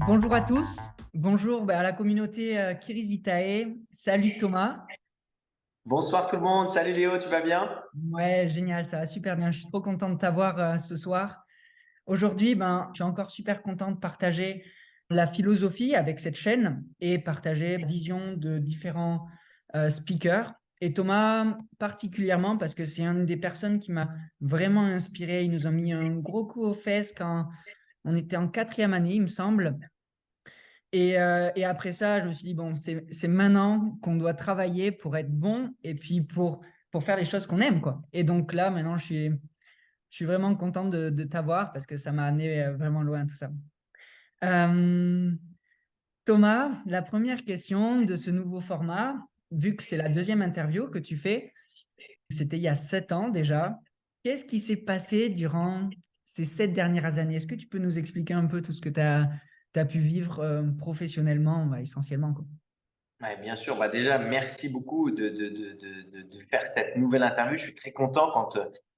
Bonjour à tous, bonjour à la communauté Kiris Vitae. Salut Thomas. Bonsoir tout le monde, salut Léo, tu vas bien? Ouais, génial, ça va super bien. Je suis trop content de t'avoir ce soir. Aujourd'hui, je suis encore super content de partager la philosophie avec cette chaîne et partager la vision de différents speakers. Et Thomas, particulièrement parce que c'est une des personnes qui m'a vraiment inspiré. Il nous a mis un gros coup aux fesses quand on était en quatrième année, il me semble. Et après ça, je me suis dit, bon, c'est maintenant qu'on doit travailler pour être bon et puis pour faire les choses qu'on aime, quoi. Et donc là, maintenant, je suis vraiment content de t'avoir parce que ça m'a amené vraiment loin, tout ça. Euh, Thomas, la première question de ce nouveau format, vu que c'est la deuxième interview que tu fais, c'était il y a 7 ans déjà. Qu'est-ce qui s'est passé durant ces 7 dernières années? Est-ce que tu peux nous expliquer un peu tout ce que tu as pu vivre professionnellement, essentiellement, quoi? Ouais, bien sûr, déjà merci beaucoup de faire cette nouvelle interview. Je suis très content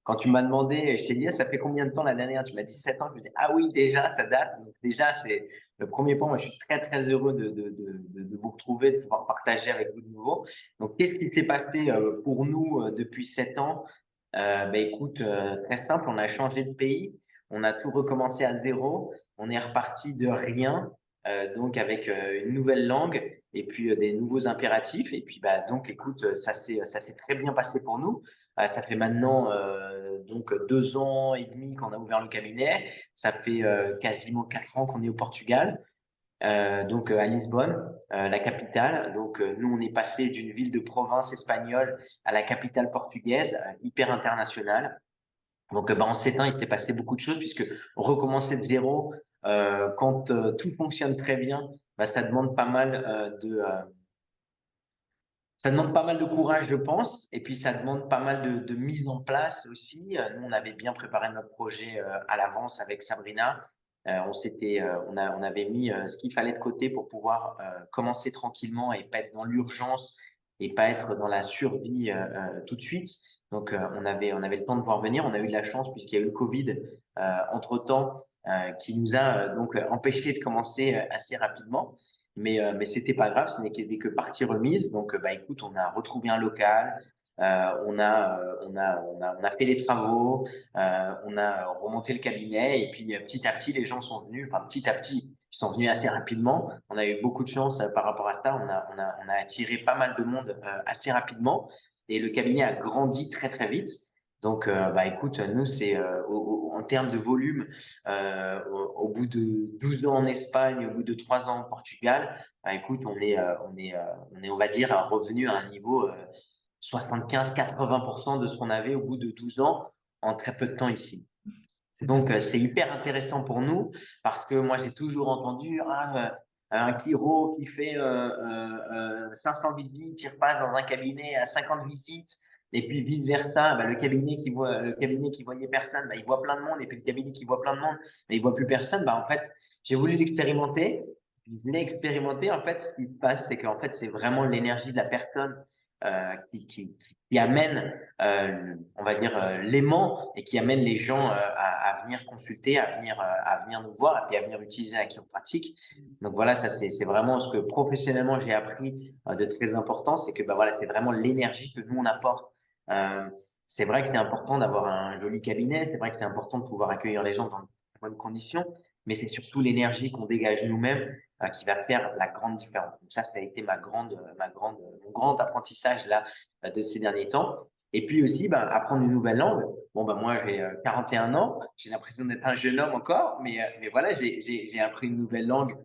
quand tu m'as demandé, je t'ai dit, ah, ça fait combien de temps la dernière? Tu m'as dit 7 ans. Je me dis, ah oui, déjà, ça date. Donc, déjà, c'est le premier point. Moi, je suis très, très heureux de vous retrouver, de pouvoir partager avec vous de nouveau. Donc, qu'est-ce qui s'est passé pour nous depuis 7 ans? Écoute, très simple, on a changé de pays, on a tout recommencé à zéro, on est reparti de rien, donc avec une nouvelle langue et puis des nouveaux impératifs. Et puis donc, écoute, ça s'est très bien passé pour nous. Ça fait maintenant donc 2 ans et demi qu'on a ouvert le cabinet. Ça fait quasiment 4 ans qu'on est au Portugal donc à Lisbonne, la capitale. Donc nous, on est passé d'une ville de province espagnole à la capitale portugaise, hyper internationale. Donc en 7 ans, il s'est passé beaucoup de choses puisque recommencer de zéro, quand tout fonctionne très bien, ça demande pas mal ça demande pas mal de courage, je pense, et puis ça demande pas mal de mise en place aussi. Nous, on avait bien préparé notre projet à l'avance avec Sabrina. On avait mis ce qu'il fallait de côté pour pouvoir commencer tranquillement et pas être dans l'urgence et pas être dans la survie tout de suite. Donc, on avait le temps de voir venir. On a eu de la chance puisqu'il y a eu le Covid entre-temps qui nous a donc empêché de commencer assez rapidement. Mais c'était pas grave, ce n'était que partie remise. Donc, écoute, on a retrouvé un local, on a fait les travaux, on a remonté le cabinet et puis petit à petit, les gens sont venus. Enfin, petit à petit, ils sont venus assez rapidement. On a eu beaucoup de chance par rapport à ça. On a attiré pas mal de monde assez rapidement et le cabinet a grandi très très vite. Donc, écoute, nous, en termes de volume, au bout de 12 ans en Espagne, au bout de 3 ans au Portugal, écoute, on va dire, revenu à un niveau 75-80% de ce qu'on avait au bout de 12 ans en très peu de temps ici. C'est Donc, fantastique. c'est hyper intéressant pour nous parce que moi, j'ai toujours entendu un chiro qui fait 500 visites, il repasse dans un cabinet à 50 visites. Et puis vice-versa, le cabinet qui voyait personne, il voit plein de monde. Et puis le cabinet qui voit plein de monde, mais il voit plus personne. En fait, j'ai voulu l'expérimenter. Je l'ai expérimenté. En fait, ce qui se passe, c'est qu'en fait, c'est vraiment l'énergie de la personne qui amène on va dire, l'aimant et qui amène les gens à venir consulter, à venir nous voir et puis à venir utiliser la chiropratique. Donc voilà, ça c'est vraiment ce que professionnellement j'ai appris de très important, c'est que voilà, c'est vraiment l'énergie que nous on apporte. Euh, c'est vrai que c'est important d'avoir un joli cabinet, c'est vrai que c'est important de pouvoir accueillir les gens dans de bonnes conditions, mais c'est surtout l'énergie qu'on dégage nous-mêmes qui va faire la grande différence. Donc ça a été mon grand apprentissage là de ces derniers temps. Et puis aussi, apprendre une nouvelle langue. Bon, moi, j'ai 41 ans. J'ai l'impression d'être un jeune homme encore. Mais voilà, j'ai appris une nouvelle langue.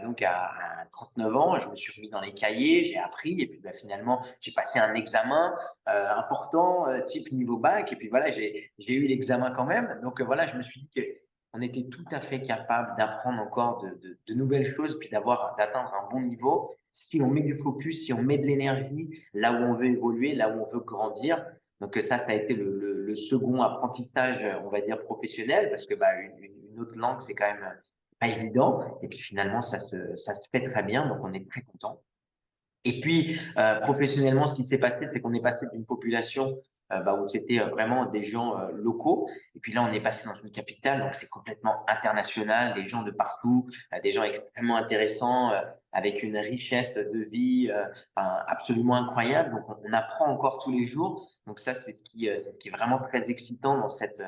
Donc, à 39 ans, je me suis remis dans les cahiers, j'ai appris. Et puis, finalement, j'ai passé un examen important, type niveau bac. Et puis, voilà, j'ai eu l'examen quand même. Donc, voilà, je me suis dit que on était tout à fait capable d'apprendre encore de nouvelles choses, puis d'atteindre un bon niveau. Si on met du focus, si on met de l'énergie là où on veut évoluer, là où on veut grandir. Donc ça a été le second apprentissage, on va dire professionnel, parce que une autre langue, c'est quand même pas évident. Et puis finalement, ça se fait très bien, donc on est très content. Et puis, professionnellement, ce qui s'est passé, c'est qu'on est passé d'une population où c'était vraiment des gens locaux. Et puis là, on est passé dans une capitale, donc c'est complètement international, des gens de partout, des gens extrêmement intéressants, avec une richesse de vie enfin, absolument incroyable. Donc, on apprend encore tous les jours. Donc ça, c'est ce qui est vraiment très excitant dans cette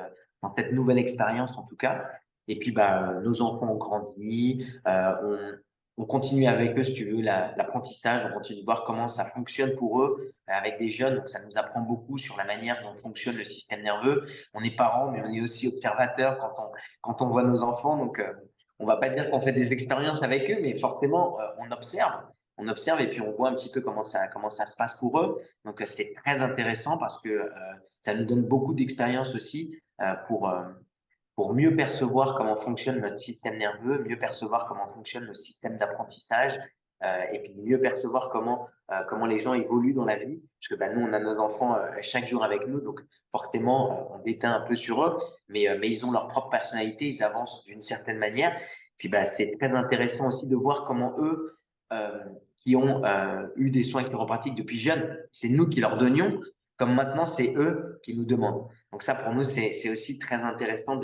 nouvelle expérience, en tout cas. Et puis, nos enfants ont grandi, on continue avec eux, si tu veux, l'apprentissage, on continue de voir comment ça fonctionne pour eux avec des jeunes. Donc, ça nous apprend beaucoup sur la manière dont fonctionne le système nerveux. On est parents, mais on est aussi observateurs quand on voit nos enfants. Donc, on va pas dire qu'on fait des expériences avec eux, mais forcément, on observe. On observe et puis on voit un petit peu comment ça se passe pour eux. Donc, c'est très intéressant parce que ça nous donne beaucoup d'expérience aussi pour mieux percevoir comment fonctionne notre système nerveux, mieux percevoir comment fonctionne le système d'apprentissage, et puis mieux percevoir comment les gens évoluent dans la vie. Parce que nous, on a nos enfants chaque jour avec nous, donc forcément, on déteint un peu sur eux, mais ils ont leur propre personnalité, ils avancent d'une certaine manière. Puis c'est très intéressant aussi de voir comment eux, qui ont eu des soins chiropratiques depuis jeunes, c'est nous qui leur donnions, comme maintenant, c'est eux qui nous demandent. Donc ça, pour nous, c'est aussi très intéressant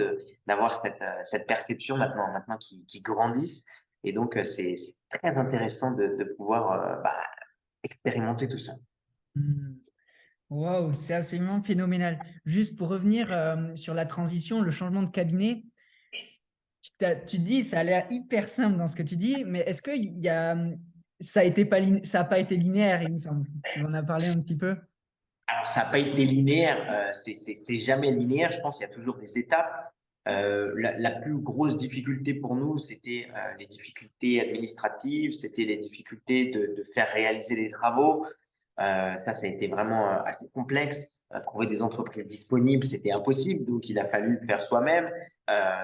d'avoir cette perception maintenant qui grandissent. Et donc, c'est très intéressant de pouvoir expérimenter tout ça. Hmm. Waouh, c'est absolument phénoménal. Juste pour revenir sur la transition, le changement de cabinet, tu dis, ça a l'air hyper simple dans ce que tu dis, mais est-ce que ça a été ça a pas été linéaire, il me semble. Tu en as parlé un petit peu. Alors, ça n'a pas été linéaire, c'est jamais linéaire. Je pense qu'il y a toujours des étapes. La plus grosse difficulté pour nous, c'était les difficultés administratives, c'était les difficultés de faire réaliser les travaux. Ça a été vraiment assez complexe. Trouver des entreprises disponibles, c'était impossible, donc il a fallu le faire soi-même.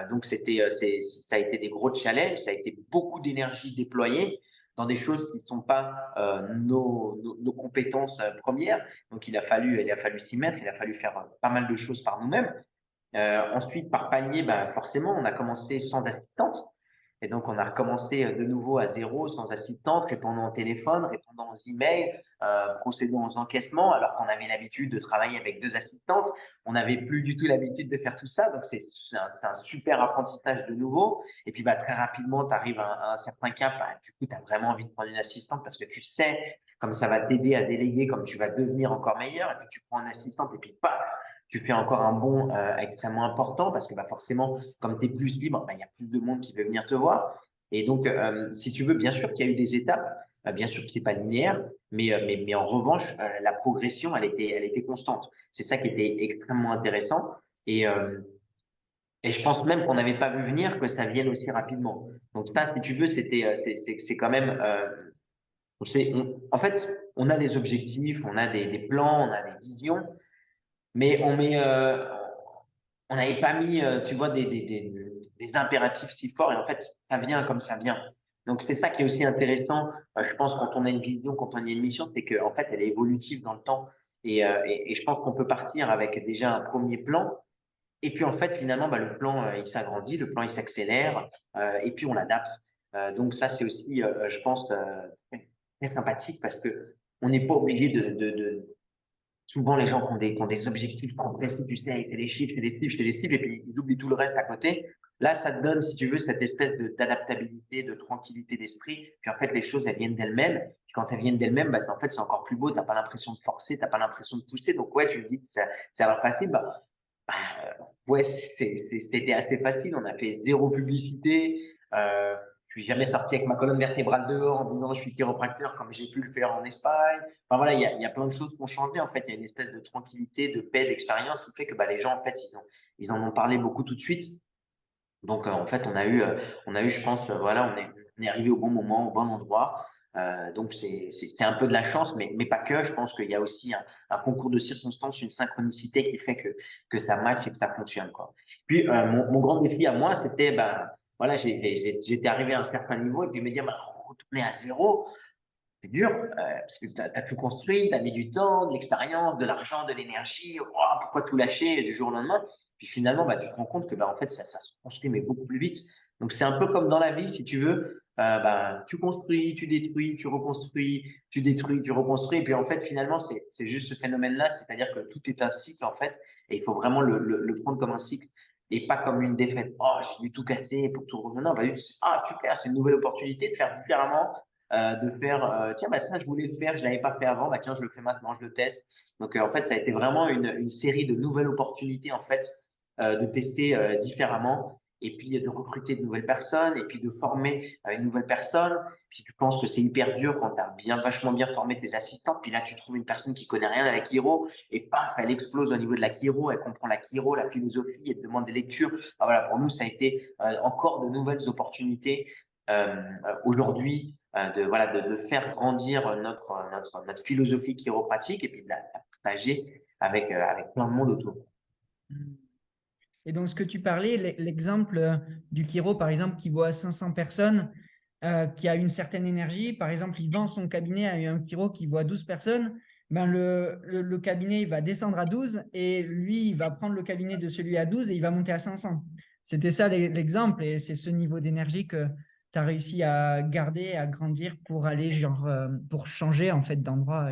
Donc ça a été des gros challenges, ça a été beaucoup d'énergie déployée dans des choses qui ne sont pas nos compétences premières. Donc il a fallu s'y mettre, il a fallu faire pas mal de choses par nous-mêmes. Ensuite, par palier, forcément, on a commencé sans assistante. Et donc, on a recommencé de nouveau à zéro, sans assistante, répondant au téléphone, répondant aux emails, procédant aux encaissements, alors qu'on avait l'habitude de travailler avec deux assistantes. On n'avait plus du tout l'habitude de faire tout ça. Donc, c'est un super apprentissage de nouveau. Et puis, très rapidement, tu arrives à un certain cap. Du coup, tu as vraiment envie de prendre une assistante parce que tu sais comme ça va t'aider à déléguer, comme tu vas devenir encore meilleur. Et puis, tu prends une assistante et puis, tu fais encore un bond extrêmement important parce que forcément, comme tu es plus libre, il y a plus de monde qui veut venir te voir. Et donc, si tu veux, bien sûr qu'il y a eu des étapes, bien sûr que c'est pas linéaire, mais en revanche, la progression, elle était constante. C'est ça qui était extrêmement intéressant. Et, euh, et je pense même qu'on n'avait pas vu venir que ça vienne aussi rapidement. Donc ça, si tu veux, c'est quand même, en fait, on a des objectifs, on a des plans, on a des visions, mais on n'avait pas mis, tu vois, des impératifs si forts. Et en fait, ça vient comme ça vient. Donc, c'est ça qui est aussi intéressant, je pense, quand on a une vision, quand on a une mission, c'est qu'en fait, elle est évolutive dans le temps. Et je pense qu'on peut partir avec déjà un premier plan. Et puis, en fait, finalement, le plan, il s'agrandit, le plan, il s'accélère, et puis on l'adapte. Donc, ça, c'est aussi, je pense, très, très sympathique parce que on n'est pas obligé souvent, les gens qui ont des objectifs trop précis, tu sais, c'est les chiffres, c'est les chiffres, c'est les chiffres, et puis ils oublient tout le reste à côté. Là, ça te donne, si tu veux, cette espèce d'adaptabilité, de tranquillité d'esprit. Puis en fait, les choses, elles viennent d'elles-mêmes. Puis quand elles viennent d'elles-mêmes, en fait, c'est encore plus beau. T'as pas l'impression de forcer, t'as pas l'impression de pousser. Donc ouais, tu te dis que ça a l'air facile. Ouais, c'était assez facile. On a fait zéro publicité. Je suis jamais sorti avec ma colonne vertébrale dehors en disant je suis chiropracteur comme j'ai pu le faire en Espagne. Enfin voilà, il y a plein de choses qui ont changé. En fait, il y a une espèce de tranquillité, de paix, d'expérience qui fait que les gens, en fait, ils en ont parlé beaucoup tout de suite. Donc, en fait, on a eu, je pense, voilà, on est arrivé au bon moment, au bon endroit. Donc, c'est un peu de la chance, mais pas que. Je pense qu'il y a aussi un concours de circonstances, une synchronicité qui fait que ça match et que ça fonctionne, quoi. Puis, mon grand défi à moi, c'était, voilà, j'étais arrivé à un certain niveau et puis me dire, retourner à zéro, c'est dur, parce que tu as tout construit, tu as mis du temps, de l'expérience, de l'argent, de l'énergie. Oh, pourquoi tout lâcher du jour au lendemain? Puis finalement, tu te rends compte que en fait, ça se construit, mais beaucoup plus vite. Donc, c'est un peu comme dans la vie, si tu veux. tu construis, tu détruis, tu reconstruis, tu détruis, tu reconstruis. Et puis en fait, finalement, c'est juste ce phénomène-là, c'est-à-dire que tout est un cycle en fait, et il faut vraiment le prendre comme un cycle et pas comme une défaite. Oh, j'ai dû tout casser pour tout revenir. Non, bah, ah, super, c'est une nouvelle opportunité de faire différemment, de faire, tiens, bah, ça, je voulais le faire, je l'avais pas fait avant, bah, tiens, je le fais maintenant, je le teste. Donc, en fait, ça a été vraiment une série de nouvelles opportunités, en fait, de tester différemment et puis de recruter de nouvelles personnes et puis de former une nouvelle personne. Puis tu penses que c'est hyper dur quand tu as vachement bien formé tes assistants. Puis là, tu trouves une personne qui connaît rien à la chiro et paf, elle explose au niveau de la chiro, elle comprend la chiro, la philosophie, elle te demande des lectures. Ah, voilà, pour nous, ça a été encore de nouvelles opportunités aujourd'hui voilà, de faire grandir notre philosophie chiropratique et puis de la partager avec plein de monde autour. Et donc, ce que tu parlais, l'exemple du chiro, par exemple, qui voit 500 personnes, qui a une certaine énergie, par exemple, il vend son cabinet à un chiro qui voit 12 personnes, ben le cabinet il va descendre à 12 et lui, il va prendre le cabinet de celui à 12 et il va monter à 500. C'était ça l'exemple et c'est ce niveau d'énergie que tu as réussi à garder, à grandir pour aller, genre, pour changer en fait d'endroit.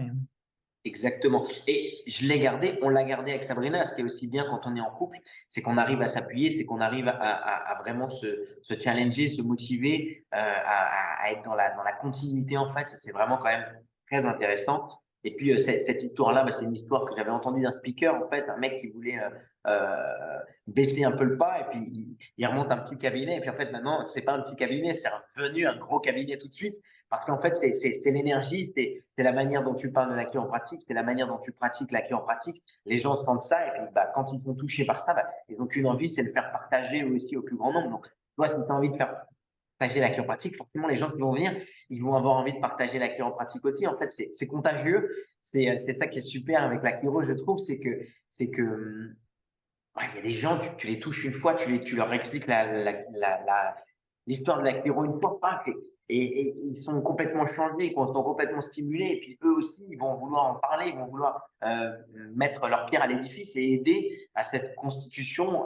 Exactement. Et je l'ai gardé, on l'a gardé avec Sabrina. Ce qui est aussi bien quand on est en couple, c'est qu'on arrive à s'appuyer, c'est qu'on arrive à vraiment se challenger, se motiver, à être dans la continuité en fait. Ça, c'est vraiment quand même très intéressant. Et puis cette histoire-là, bah, c'est une histoire que j'avais entendue d'un speaker en fait, un mec qui voulait baisser un peu le pas et puis il remonte un petit cabinet. Et puis en fait maintenant, c'est pas un petit cabinet, c'est devenu un gros cabinet tout de suite. Parce qu'en fait, c'est l'énergie, c'est la manière dont tu parles de la chiropratique, c'est la manière dont tu pratiques la chiropratique. Les gens sentent ça et puis bah, quand ils sont touchés par ça, bah, ils n'ont qu'une envie, c'est de le faire partager aussi au plus grand nombre. Donc, toi, si tu as envie de faire partager la chiropratique, forcément, les gens qui vont venir, ils vont avoir envie de partager la chiropratique aussi. En fait, c'est contagieux. C'est ça qui est super avec la chiro, je trouve, c'est que ouais, il y a des gens, tu les touches une fois, tu leur expliques l'histoire de la chiro une fois, paf, et ils sont complètement changés, ils sont complètement stimulés, et puis eux aussi, ils vont vouloir en parler, ils vont vouloir mettre leur pierre à l'édifice et aider à cette constitution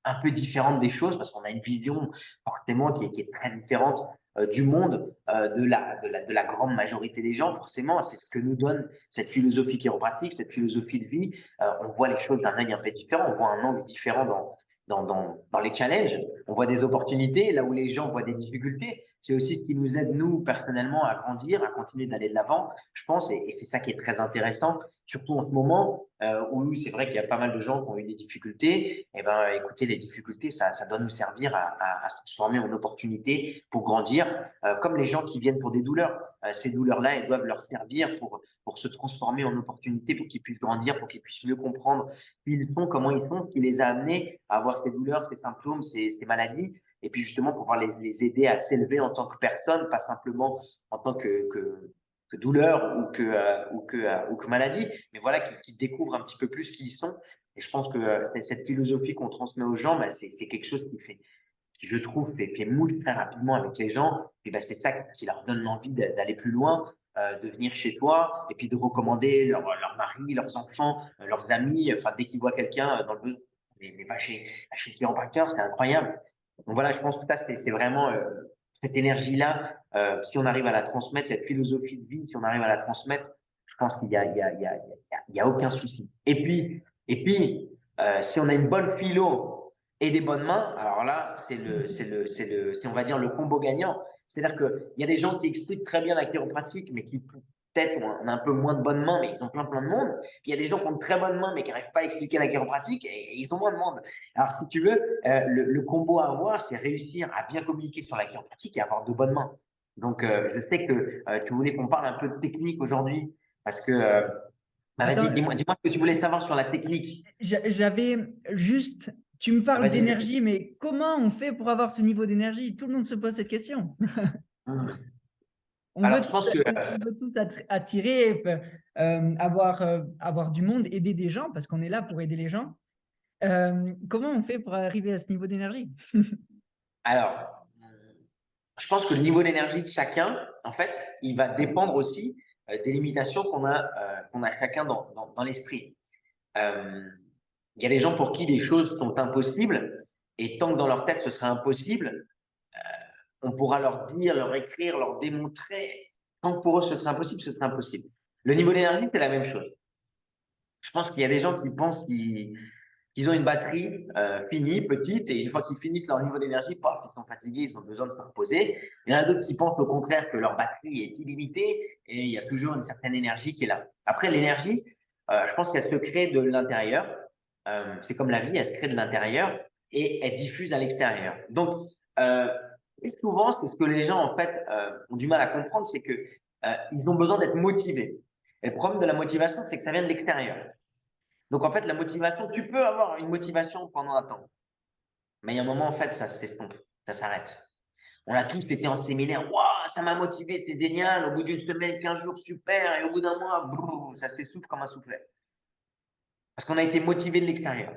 un peu différente des choses, parce qu'on a une vision forcément qui est très différente du monde, de la grande majorité des gens, forcément, c'est ce que nous donne cette philosophie chiropratique, cette philosophie de vie. On voit les choses d'un œil un peu différent, on voit un angle différent dans les challenges, on voit des opportunités, là où les gens voient des difficultés. C'est aussi ce qui nous aide, nous, personnellement, à grandir, à continuer d'aller de l'avant, je pense, et c'est ça qui est très intéressant, surtout en ce moment où c'est vrai qu'il y a pas mal de gens qui ont eu des difficultés. Et ben, écoutez, les difficultés, ça doit nous servir à se transformer en opportunité pour grandir, comme les gens qui viennent pour des douleurs. Ces douleurs-là, elles doivent leur servir pour se transformer en opportunité, pour qu'ils puissent grandir, pour qu'ils puissent mieux comprendre qui ils sont, comment ils sont, ce qui les a amenés à avoir ces douleurs, ces symptômes, ces maladies. Et puis justement, pouvoir les aider à s'élever en tant que personne, pas simplement en tant que douleur ou que maladie, mais voilà, qui découvrent un petit peu plus qui ils sont. Et je pense que cette philosophie qu'on transmet aux gens, bah, c'est quelque chose qui, je trouve, fait moule très rapidement avec les gens. Et bah, c'est ça qui leur donne l'envie d'aller plus loin, de venir chez toi et puis de recommander leur mari, leurs enfants, leurs amis. Enfin, dès qu'ils voient quelqu'un dans le besoin, mais va chez le chiropracteur, c'est incroyable. Donc voilà, je pense que ça, c'est vraiment cette énergie-là. Si on arrive à la transmettre, cette philosophie de vie, si on arrive à la transmettre, je pense qu'il y a aucun souci. Et puis si on a une bonne philo et des bonnes mains, alors là, c'est on va dire le combo gagnant. C'est-à-dire qu'il y a des gens qui expliquent très bien la chiropratique, mais qui peut-être ont un peu moins de bonnes mains, mais ils ont plein de monde. Puis il y a des gens qui ont de très bonnes mains, mais qui n'arrivent pas à expliquer la chiropratique et ils ont moins de monde. Alors, si tu veux, le combo à avoir, c'est réussir à bien communiquer sur la chiropratique et avoir de bonnes mains. Donc, je sais que tu voulais qu'on parle un peu de technique aujourd'hui, parce que, bah, vas-y, Attends, dis-moi ce que tu voulais savoir sur la technique. j'avais juste, tu me Ah, parles vas-y. d'énergie, mais comment on fait pour avoir ce niveau d'énergie? Tout le monde se pose cette question. On veut Alors, je tous, pense que on veut tous attirer, avoir du monde, aider des gens, parce qu'on est là pour aider les gens. Comment on fait pour arriver à ce niveau d'énergie? Alors, je pense que le niveau d'énergie de chacun, en fait, il va dépendre aussi des limitations qu'on a chacun dans l'esprit. Euh, il y a des gens pour qui les choses sont impossibles, et tant que dans leur tête ce sera impossible, on pourra leur dire, leur écrire, leur démontrer. Tant que pour eux, ce serait impossible, ce serait impossible. Le niveau d'énergie, c'est la même chose. Je pense qu'il y a des gens qui pensent qu'ils ont une batterie finie, petite, et une fois qu'ils finissent leur niveau d'énergie, paf, ils sont fatigués, ils ont besoin de se reposer. Il y en a d'autres qui pensent au contraire que leur batterie est illimitée et il y a toujours une certaine énergie qui est là. Après, l'énergie, je pense qu'elle se crée de l'intérieur. C'est comme la vie, elle se crée de l'intérieur et elle diffuse à l'extérieur. Donc, et souvent, c'est ce que les gens en fait ont du mal à comprendre, c'est que ils ont besoin d'être motivés. Et le problème de la motivation, c'est que ça vient de l'extérieur. Donc, en fait, la motivation, tu peux avoir une motivation pendant un temps. Mais il y a un moment, en fait, ça s'estompe, ça s'arrête. On a tous été en séminaire. Waouh, ça m'a motivé, c'était génial. Au bout d'une semaine, 15 jours, super. Et au bout d'un mois, brrr, ça s'essouffle comme un soufflet. Parce qu'on a été motivé de l'extérieur.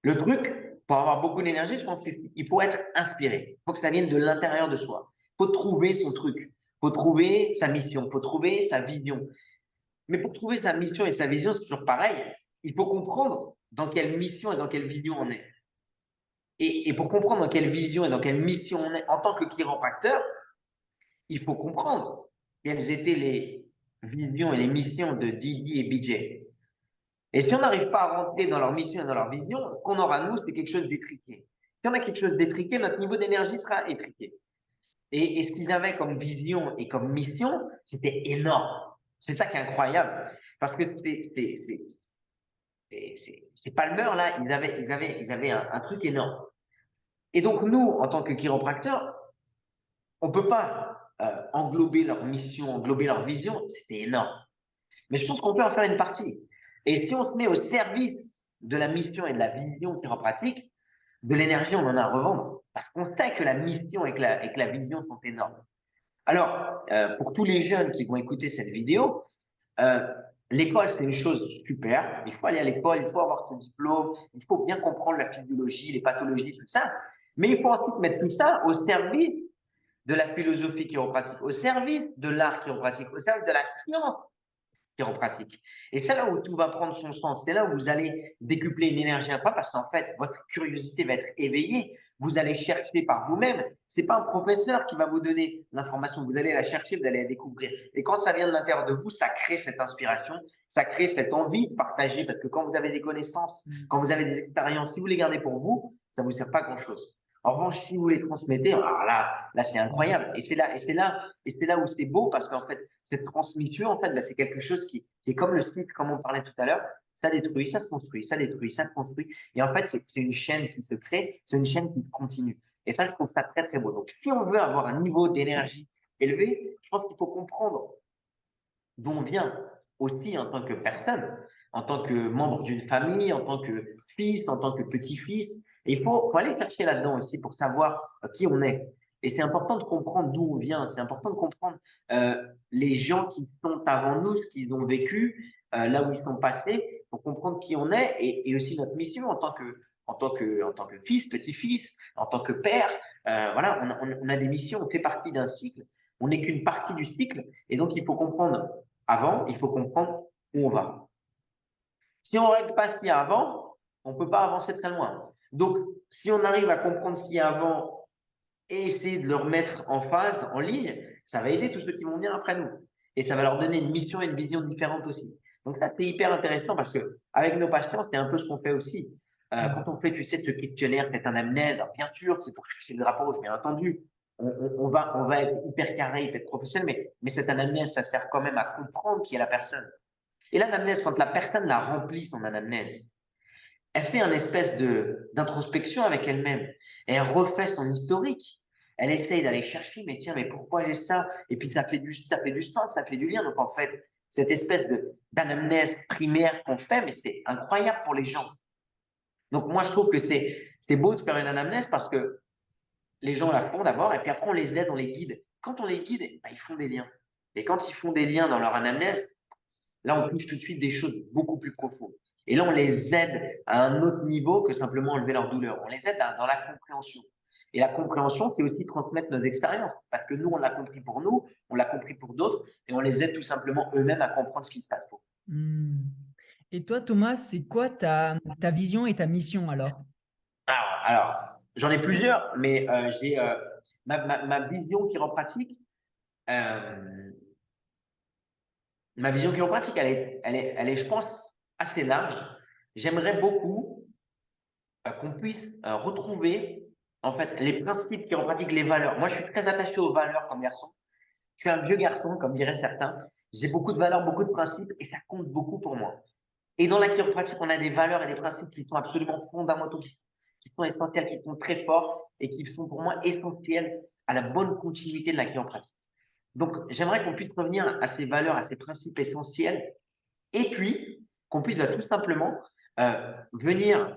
Le truc, pour avoir beaucoup d'énergie, je pense qu'il faut être inspiré. Il faut que ça vienne de l'intérieur de soi. Il faut trouver son truc. Il faut trouver sa mission. Il faut trouver sa vision. Mais pour trouver sa mission et sa vision, c'est toujours pareil. Il faut comprendre dans quelle mission et dans quelle vision on est. Et pour comprendre dans quelle vision et dans quelle mission on est en tant que chiropracteur, il faut comprendre quelles étaient les visions et les missions de Didi et BJ. Et si on n'arrive pas à rentrer dans leur mission et dans leur vision, ce qu'on aura, nous, c'est quelque chose d'étriqué. Si on a quelque chose d'étriqué, notre niveau d'énergie sera étriqué. Et ce qu'ils avaient comme vision et comme mission, c'était énorme. C'est ça qui est incroyable. Parce que ces palmeurs, là, ils avaient un truc énorme. Et donc, nous, en tant que chiropracteurs, on ne peut pas englober leur mission, englober leur vision. C'était énorme. Mais je pense qu'on peut en faire une partie. Et si on se met au service de la mission et de la vision chiropratique, de l'énergie, on en a à revendre. Parce qu'on sait que la mission et que la vision sont énormes. Alors, pour tous les jeunes qui vont écouter cette vidéo, l'école, c'est une chose super. Il faut aller à l'école, il faut avoir ce diplôme, il faut bien comprendre la physiologie, les pathologies, tout ça. Mais il faut ensuite mettre tout ça au service de la philosophie chiropratique, au service de l'art chiropratique, au service de la science chiropratique. Et c'est là où tout va prendre son sens. C'est là où vous allez décupler une énergie incroyable parce qu'en fait, votre curiosité va être éveillée. Vous allez chercher par vous-même. C'est pas un professeur qui va vous donner l'information. Vous allez la chercher, vous allez la découvrir. Et quand ça vient de l'intérieur de vous, ça crée cette inspiration, ça crée cette envie de partager parce que quand vous avez des connaissances, quand vous avez des expériences, si vous les gardez pour vous, ça vous sert pas à grand chose. En revanche, si vous les transmettez, alors là, c'est incroyable. Et c'est là où c'est beau parce qu'en fait, cette transmission, en fait, bah, c'est quelque chose qui est comme le site, comme on parlait tout à l'heure. Ça détruit, ça se construit, ça détruit, ça se construit. Et en fait, c'est une chaîne qui se crée, c'est une chaîne qui continue. Et ça, je trouve ça très, très beau. Donc, si on veut avoir un niveau d'énergie élevé, je pense qu'il faut comprendre d'où on vient aussi en tant que personne, en tant que membre d'une famille, en tant que fils, en tant que petit-fils. Et faut aller chercher là-dedans aussi pour savoir qui on est. Et c'est important de comprendre d'où on vient. C'est important de comprendre les gens qui sont avant nous, ce qu'ils ont vécu, là où ils sont passés, pour comprendre qui on est et aussi notre mission en tant que fils, petit-fils, en tant que père. Voilà, on a des missions, on fait partie d'un cycle. On n'est qu'une partie du cycle. Et donc, il faut comprendre avant, il faut comprendre où on va. Si on ne règle pas ce qu'il y a avant, on ne peut pas avancer très loin. Donc, si on arrive à comprendre ce qu'il y a avant et essayer de le remettre en phase, en ligne, ça va aider tous ceux qui vont venir après nous. Et ça va leur donner une mission et une vision différente aussi. Donc, ça, c'est hyper intéressant parce que avec nos patients, c'est un peu ce qu'on fait aussi. Quand on fait, tu sais, ce questionnaire, c'est un amnèse, alors bien sûr, c'est pour chercher le drapeau rouge, bien entendu. On va être hyper carré, hyper professionnel, mais cette anamnèse, ça sert quand même à comprendre qui est la personne. Et l'anamnèse, quand la personne la remplit, son anamnèse, elle fait une espèce d'introspection avec elle-même. Et elle refait son historique. Elle essaye d'aller chercher, mais tiens, mais pourquoi j'ai ça? Et puis ça fait du sens, ça fait du lien. Donc en fait, cette espèce d'anamnèse primaire qu'on fait, mais c'est incroyable pour les gens. Donc moi, je trouve que c'est beau de faire une anamnèse parce que les gens la font d'abord, et puis après, on les aide, on les guide. Quand on les guide, bah, ils font des liens. Et quand ils font des liens dans leur anamnèse, là, on touche tout de suite des choses beaucoup plus profondes. Et là, on les aide à un autre niveau que simplement enlever leur douleur. On les aide dans la compréhension. Et la compréhension, c'est aussi transmettre nos expériences. Parce que nous, on l'a compris pour nous, on l'a compris pour d'autres, et on les aide tout simplement eux-mêmes à comprendre ce qui se passe pour eux. Et toi, Thomas, c'est quoi ta vision et ta mission alors? Alors, j'en ai plusieurs, mais ma vision chiropratique, euh, elle est, je pense, assez large. J'aimerais beaucoup qu'on puisse retrouver en fait les principes chiropratiques, les valeurs. Moi, je suis très attaché aux valeurs comme garçon. Je suis un vieux garçon, comme diraient certains. J'ai beaucoup de valeurs, beaucoup de principes et ça compte beaucoup pour moi. Et dans la chiropratique, on a des valeurs et des principes qui sont absolument fondamentaux, qui sont essentiels, qui sont très forts et qui sont pour moi essentiels à la bonne continuité de la chiropratique. Donc, j'aimerais qu'on puisse revenir à ces valeurs, à ces principes essentiels et puis qu'on puisse tout simplement venir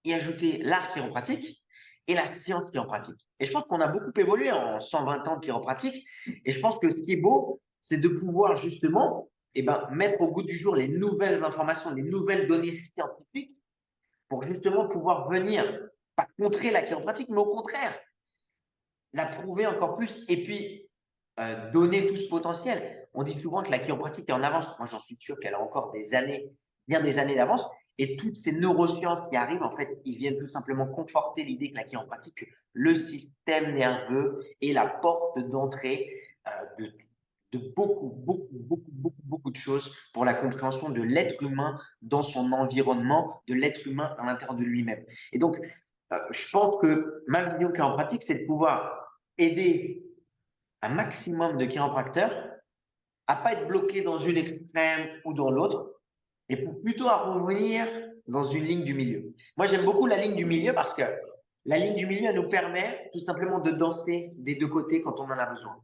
y ajouter l'art chiropratique et la science chiropratique. Et je pense qu'on a beaucoup évolué en 120 ans de chiropratique. Et je pense que ce qui est beau, c'est de pouvoir justement mettre au goût du jour les nouvelles informations, les nouvelles données scientifiques pour justement pouvoir venir, pas contrer la chiropratique, mais au contraire, la prouver encore plus et puis donner tout ce potentiel. On dit souvent que la chiropratique est en avance. Moi, j'en suis sûr qu'elle a encore des années, bien des années d'avance. Et toutes ces neurosciences qui arrivent, en fait, ils viennent tout simplement conforter l'idée que la chiropratique, le système nerveux est la porte d'entrée de beaucoup de choses pour la compréhension de l'être humain dans son environnement, de l'être humain à l'intérieur de lui-même. Et donc, je pense que ma vision chiropratique, c'est de pouvoir aider un maximum de chiropracteurs à pas être bloqués dans une extrême ou dans l'autre, et pour plutôt à revenir dans une ligne du milieu. Moi, j'aime beaucoup la ligne du milieu parce que la ligne du milieu, elle nous permet tout simplement de danser des deux côtés quand on en a besoin.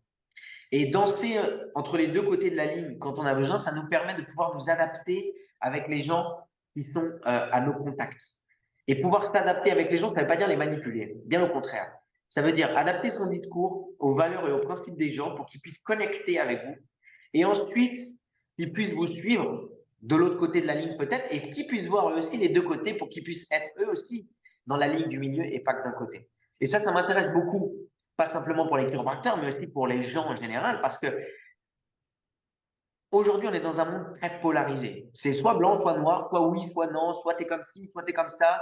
Et danser entre les deux côtés de la ligne quand on a besoin, ça nous permet de pouvoir nous adapter avec les gens qui sont à nos contacts. Et pouvoir s'adapter avec les gens, ça ne veut pas dire les manipuler, bien au contraire. Ça veut dire adapter son discours aux valeurs et aux principes des gens pour qu'ils puissent connecter avec vous. Et ensuite, qu'ils puissent vous suivre de l'autre côté de la ligne peut-être et qu'ils puissent voir eux aussi les deux côtés pour qu'ils puissent être eux aussi dans la ligne du milieu et pas que d'un côté. Et ça m'intéresse beaucoup, pas simplement pour les chiropracteurs, mais aussi pour les gens en général, parce que aujourd'hui, on est dans un monde très polarisé. C'est soit blanc, soit noir, soit oui, soit non, soit tu es comme ci, soit tu es comme ça.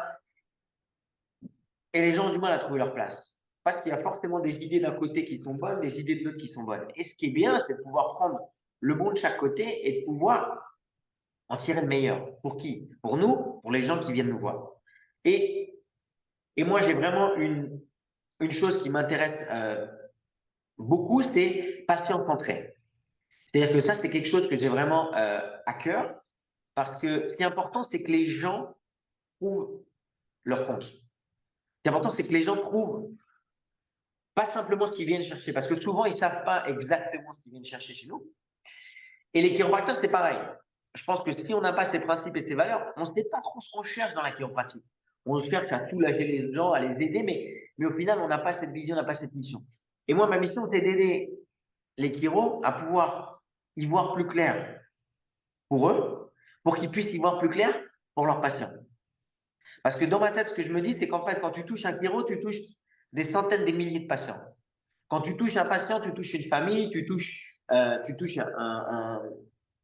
Et les gens ont du mal à trouver leur place. Parce qu'il y a forcément des idées d'un côté qui sont bonnes, des idées de l'autre qui sont bonnes. Et ce qui est bien, c'est de pouvoir prendre le bon de chaque côté et de pouvoir en tirer le meilleur. Pour qui? Pour nous, pour les gens qui viennent nous voir. Et, et moi, j'ai vraiment une chose qui m'intéresse beaucoup, c'est patient centré. C'est-à-dire que ça, c'est quelque chose que j'ai vraiment à cœur parce que ce qui est important, c'est que les gens trouvent leur compte. Ce qui est important, c'est que les gens trouvent pas simplement ce qu'ils viennent chercher parce que souvent, ils ne savent pas exactement ce qu'ils viennent chercher chez nous. Et les chiropracteurs, c'est pareil. Je pense que si on n'a pas ces principes et ces valeurs, on ne sait pas trop ce qu'on cherche dans la chiropratique. On cherche à soulager les gens, à les aider, mais au final, on n'a pas cette vision, on n'a pas cette mission. Et moi, ma mission, c'est d'aider les chiros à pouvoir y voir plus clair pour eux, pour qu'ils puissent y voir plus clair pour leurs patients. Parce que dans ma tête, ce que je me dis, c'est qu'en fait, quand tu touches un chiro, tu touches des centaines, des milliers de patients. Quand tu touches un patient, tu touches une famille, tu touches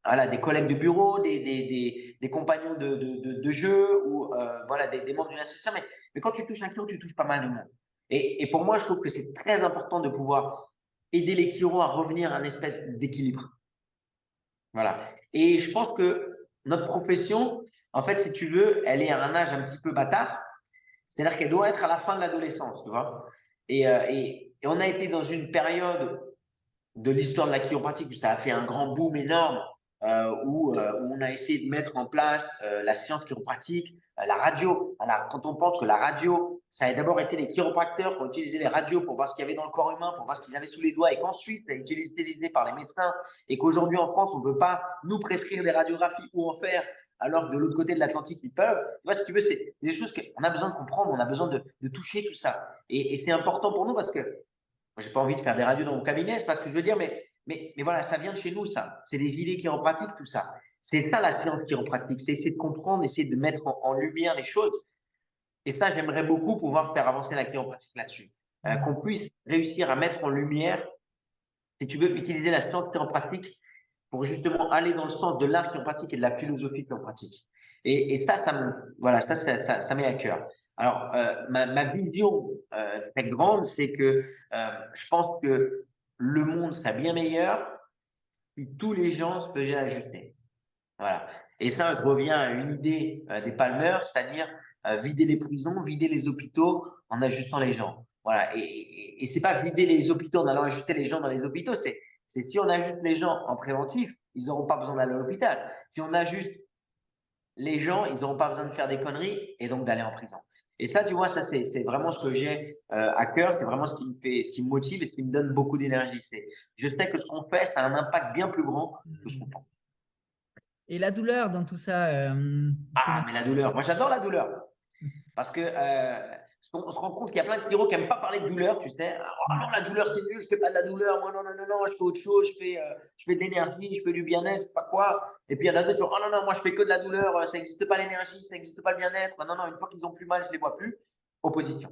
voilà, des collègues de bureau, des compagnons de jeu ou voilà, des membres d'une association. Mais quand tu touches un chiro, tu touches pas mal de monde. Et pour moi, je trouve que c'est très important de pouvoir aider les chiros à revenir à une espèce d'équilibre. Voilà. Et je pense que notre profession, en fait, si tu veux, elle est à un âge un petit peu bâtard. C'est-à-dire qu'elle doit être à la fin de l'adolescence, tu vois. Et on a été dans une période de l'histoire de la chiropratique où ça a fait un grand boom énorme, où on a essayé de mettre en place la science chiropratique, la radio. Alors, quand on pense que la radio, ça a d'abord été les chiropracteurs qui ont utilisé les radios pour voir ce qu'il y avait dans le corps humain, pour voir ce qu'ils avaient sous les doigts, et qu'ensuite, ça a été utilisé par les médecins, et qu'aujourd'hui en France, on ne peut pas nous prescrire des radiographies ou en faire, alors que de l'autre côté de l'Atlantique, ils peuvent. Tu vois, si tu veux, c'est des choses qu'on a besoin de comprendre, on a besoin de toucher tout ça. Et c'est important pour nous parce que moi, j'ai pas envie de faire des radios dans mon cabinet, c'est pas ce que je veux dire, mais voilà, ça vient de chez nous, ça. C'est des idées chiropratiques, tout ça. C'est ça la science chiropratique, c'est essayer de comprendre, essayer de mettre en lumière les choses. Et ça, j'aimerais beaucoup pouvoir faire avancer la chiropratique là-dessus. Qu'on puisse réussir à mettre en lumière, si tu veux, utiliser la science chiropratique pour justement aller dans le sens de l'art chiropratique et de la philosophie chiropratique. Et ça, voilà, ça m'est à cœur. Alors, ma vision très grande, c'est que je pense que le monde serait bien meilleur si tous les gens se faisaient ajuster. Voilà. Et ça, je reviens à une idée des Palmeurs, c'est-à-dire vider les prisons, vider les hôpitaux en ajustant les gens. Voilà. Et c'est pas vider les hôpitaux en allant ajuster les gens dans les hôpitaux, c'est si on ajuste les gens en préventif, ils n'auront pas besoin d'aller à l'hôpital. Si on ajuste les gens, ils n'auront pas besoin de faire des conneries et donc d'aller en prison. Et ça, tu vois, ça, c'est vraiment ce que j'ai à cœur. C'est vraiment ce qui me fait, ce qui me motive et ce qui me donne beaucoup d'énergie. Je sais que ce qu'on fait, ça a un impact bien plus grand que ce qu'on pense. Et la douleur dans tout ça, Ah, comment? mais la douleur. Moi, j'adore la douleur. Parce que on se rend compte qu'il y a plein de héros qui n'aiment pas parler de douleur, tu sais. Oh non, la douleur, c'est nul, je fais pas de la douleur. Moi, non, non, non, non, je fais autre chose, je fais de l'énergie, je fais du bien-être, je sais pas quoi. Et puis il y en a d'autres qui disent, oh non, non, moi, je fais que de la douleur, ça n'existe pas l'énergie, ça n'existe pas le bien-être. Non, non, une fois qu'ils ont plus mal, je les vois plus. Opposition.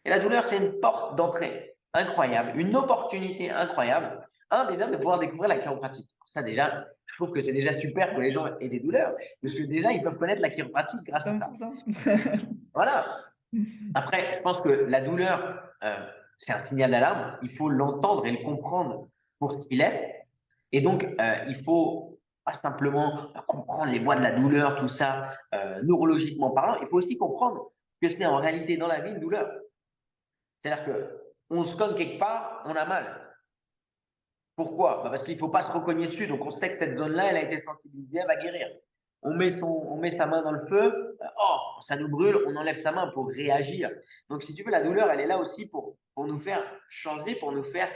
Et la douleur, c'est une porte d'entrée incroyable, une opportunité incroyable. Un, déjà, de pouvoir découvrir la chiropratique. Ça, déjà, je trouve que c'est déjà super que les gens aient des douleurs, parce que déjà, ils peuvent connaître la chiropratique grâce à ça. 100%. Voilà. Après, je pense que la douleur, c'est un signal d'alarme. Il faut l'entendre et le comprendre pour ce qu'il est. Et donc, il faut pas simplement comprendre les voies de la douleur, tout ça, neurologiquement parlant. Il faut aussi comprendre ce que c'est en réalité dans la vie une douleur. C'est-à-dire qu'on se cogne quelque part, on a mal. Pourquoi? Parce qu'il ne faut pas se recogner dessus. Donc, on sait que cette zone-là, elle a été sensibilisée, elle va guérir. On met sa main dans le feu, oh, ça nous brûle, on enlève sa main pour réagir. Donc, si tu veux, la douleur, elle est là aussi pour nous faire changer, pour nous faire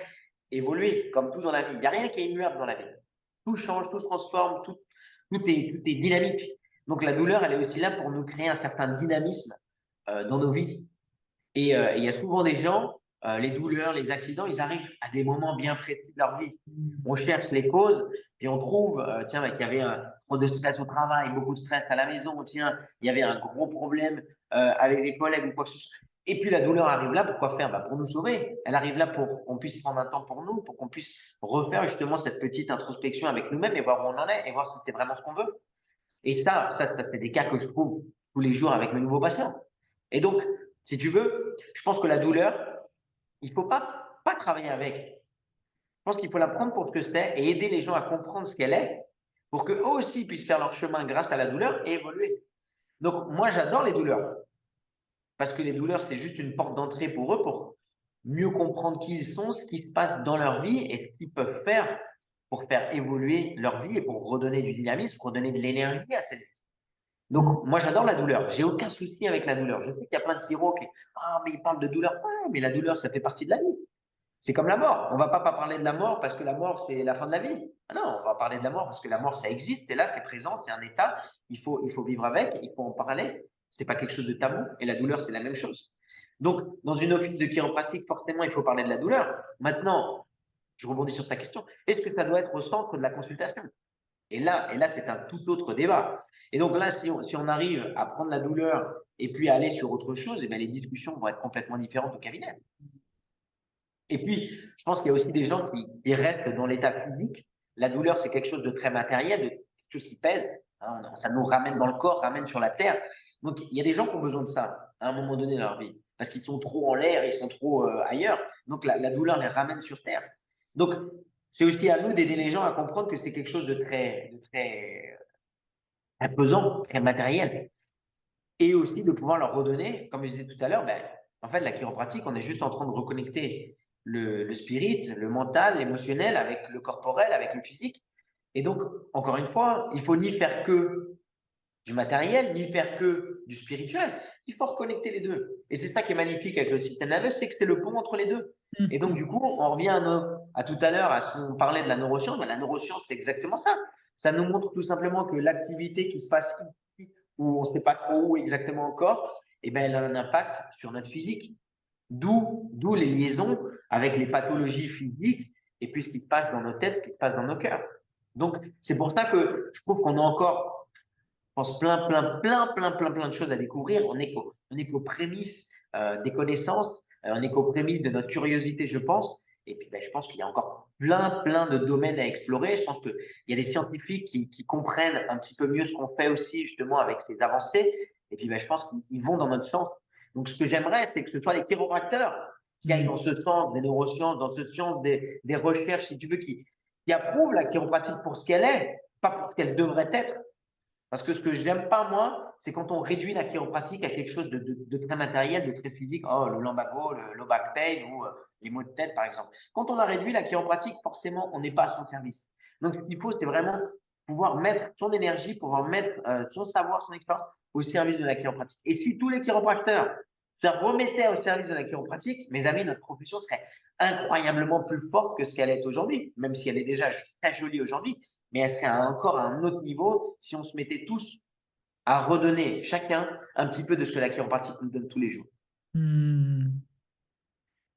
évoluer, comme tout dans la vie. Il n'y a rien qui est immuable dans la vie. Tout change, tout se transforme, tout est dynamique. Donc, la douleur, elle est aussi là pour nous créer un certain dynamisme dans nos vies. Et il y a souvent des gens, les douleurs, les accidents, ils arrivent à des moments bien précis de leur vie. On cherche les causes et on trouve, tiens, qu'il y avait trop de stress au travail, beaucoup de stress à la maison, tiens, il y avait un gros problème avec les collègues ou quoi que ce soit. Et puis la douleur arrive là, pourquoi faire? Pour nous sauver. Elle arrive là pour qu'on puisse prendre un temps pour nous, pour qu'on puisse refaire justement cette petite introspection avec nous-mêmes et voir où on en est et voir si c'est vraiment ce qu'on veut. Et ça c'est des cas que je trouve tous les jours avec mes nouveaux patients. Et donc, si tu veux, je pense que la douleur, il ne faut pas travailler avec. Je pense qu'il faut la prendre pour ce que c'est et aider les gens à comprendre ce qu'elle est pour qu'eux aussi puissent faire leur chemin grâce à la douleur et évoluer. Donc, moi, j'adore les douleurs parce que les douleurs, c'est juste une porte d'entrée pour eux pour mieux comprendre qui ils sont, ce qui se passe dans leur vie et ce qu'ils peuvent faire pour faire évoluer leur vie et pour redonner du dynamisme, redonner de l'énergie à cette vie. Donc, moi, j'adore la douleur. J'ai aucun souci avec la douleur. Je sais qu'il y a plein de tyros qui, ah, mais ils parlent de douleur. Ouais, mais la douleur, ça fait partie de la vie. C'est comme la mort. On ne va pas parler de la mort parce que la mort, c'est la fin de la vie. Ah non, on va parler de la mort parce que la mort, ça existe. Et là, c'est présent, c'est un état. Il faut vivre avec, il faut en parler. Ce n'est pas quelque chose de tabou. Et la douleur, c'est la même chose. Donc, dans une office de chiropratique, forcément, il faut parler de la douleur. Maintenant, je rebondis sur ta question. Est-ce que ça doit être au centre de la consultation? Et là c'est un tout autre débat. Et donc là, si on arrive à prendre la douleur et puis à aller sur autre chose, et bien les discussions vont être complètement différentes au cabinet. Et puis, je pense qu'il y a aussi des gens qui restent dans l'état physique. La douleur, c'est quelque chose de très matériel, de quelque chose qui pèse. Hein, ça nous ramène dans le corps, ramène sur la terre. Donc, il y a des gens qui ont besoin de ça à un moment donné dans leur vie, parce qu'ils sont trop en l'air, ils sont trop ailleurs. Donc, la douleur les ramène sur terre. Donc, c'est aussi à nous d'aider les gens à comprendre que c'est quelque chose de très pesant, très matériel. Et aussi de pouvoir leur redonner, comme je disais tout à l'heure, en fait, la chiropratique, on est juste en train de reconnecter le spirit, le mental, l'émotionnel avec le corporel, avec le physique. Et donc, encore une fois, il faut ni faire que du matériel, ni faire que du spirituel. Il faut reconnecter les deux. Et c'est ça qui est magnifique avec le système nerveux, c'est que c'est le pont entre les deux. Et donc, du coup, on revient à tout à l'heure, à ce qu'on parlait de la neuroscience. La neuroscience, c'est exactement ça. Ça nous montre tout simplement que l'activité qui se passe ici, où on ne sait pas trop où exactement encore, eh ben, elle a un impact sur notre physique. D'où les liaisons avec les pathologies physiques et puis ce qui se passe dans nos têtes, ce qui se passe dans nos cœurs. Donc, c'est pour ça que je trouve qu'on a encore, je pense, plein de choses à découvrir. On est qu'aux prémices des connaissances, on est qu'aux prémices de notre curiosité, je pense. Et puis, je pense qu'il y a encore plein de domaines à explorer. Je pense qu'il y a des scientifiques qui comprennent un petit peu mieux ce qu'on fait aussi, justement, avec ces avancées. Et puis, je pense qu'ils vont dans notre sens. Donc, ce que j'aimerais, c'est que ce soit les chiropracteurs qui aillent dans ce sens des neurosciences, dans ce sens des recherches, si tu veux, qui approuvent la chiropratique pour ce qu'elle est, pas pour ce qu'elle devrait être. Parce que ce que j'aime pas, moi, c'est quand on réduit la chiropratique à quelque chose de très matériel, de très physique. Oh, le lumbago, le low back pain ou les maux de tête, par exemple. Quand on a réduit la chiropratique, forcément, on n'est pas à son service. Donc, ce qu'il faut, c'est vraiment pouvoir mettre son énergie, pouvoir mettre son savoir, son expérience au service de la chiropratique. Et si tous les chiropracteurs se remettaient au service de la chiropratique, mes amis, notre profession serait incroyablement plus forte que ce qu'elle est aujourd'hui, même si elle est déjà très jolie aujourd'hui, mais elle serait encore à un autre niveau si on se mettait tous à redonner chacun un petit peu de ce que la chiropratique nous donne tous les jours. Hmm.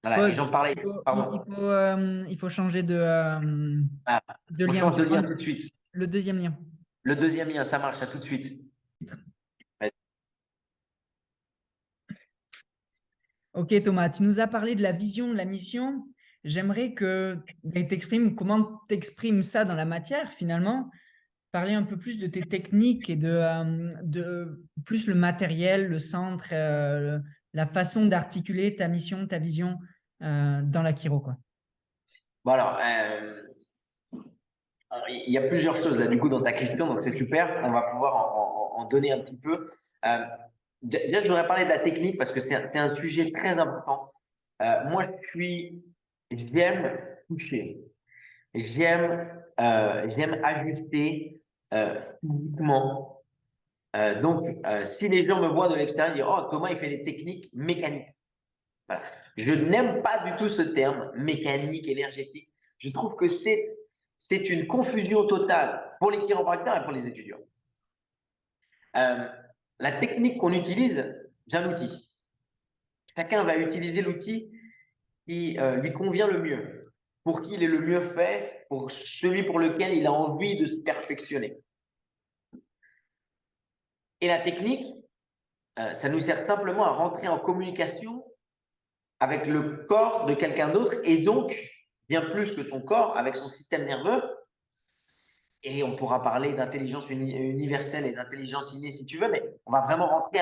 Voilà, et Pause. j'en parlais, pardon. Il faut changer Ah, de on lien. change Tu de prends lien tout de suite. le deuxième lien. Le deuxième lien, ça marche, à tout de suite. Ok Thomas, tu nous as parlé de la vision, de la mission. J'aimerais que tu exprimes comment tu exprimes ça dans la matière finalement. Parler un peu plus de tes techniques et de plus le matériel, le centre, la façon d'articuler ta mission, ta vision dans la chiro, quoi. Bon, alors, il y a plusieurs choses là, du coup, dans ta question, donc c'est super. On va pouvoir en donner un petit peu. Euh, Déjà, je voudrais parler de la technique parce que c'est un sujet très important. Moi, j'aime toucher. J'aime ajuster physiquement. Si les gens me voient de l'extérieur, ils disent, oh, Thomas, il fait des techniques mécaniques. Voilà. Je n'aime pas du tout ce terme mécanique, énergétique. Je trouve que c'est une confusion totale pour les chiropracteurs et pour les étudiants. Euh, la technique qu'on utilise, c'est un outil. Chacun va utiliser l'outil qui lui convient le mieux, pour qui il est le mieux fait, pour celui pour lequel il a envie de se perfectionner. Et la technique, ça nous sert simplement à rentrer en communication avec le corps de quelqu'un d'autre et donc, bien plus que son corps, avec son système nerveux. Et on pourra parler d'intelligence universelle et d'intelligence innée si tu veux, mais on va vraiment rentrer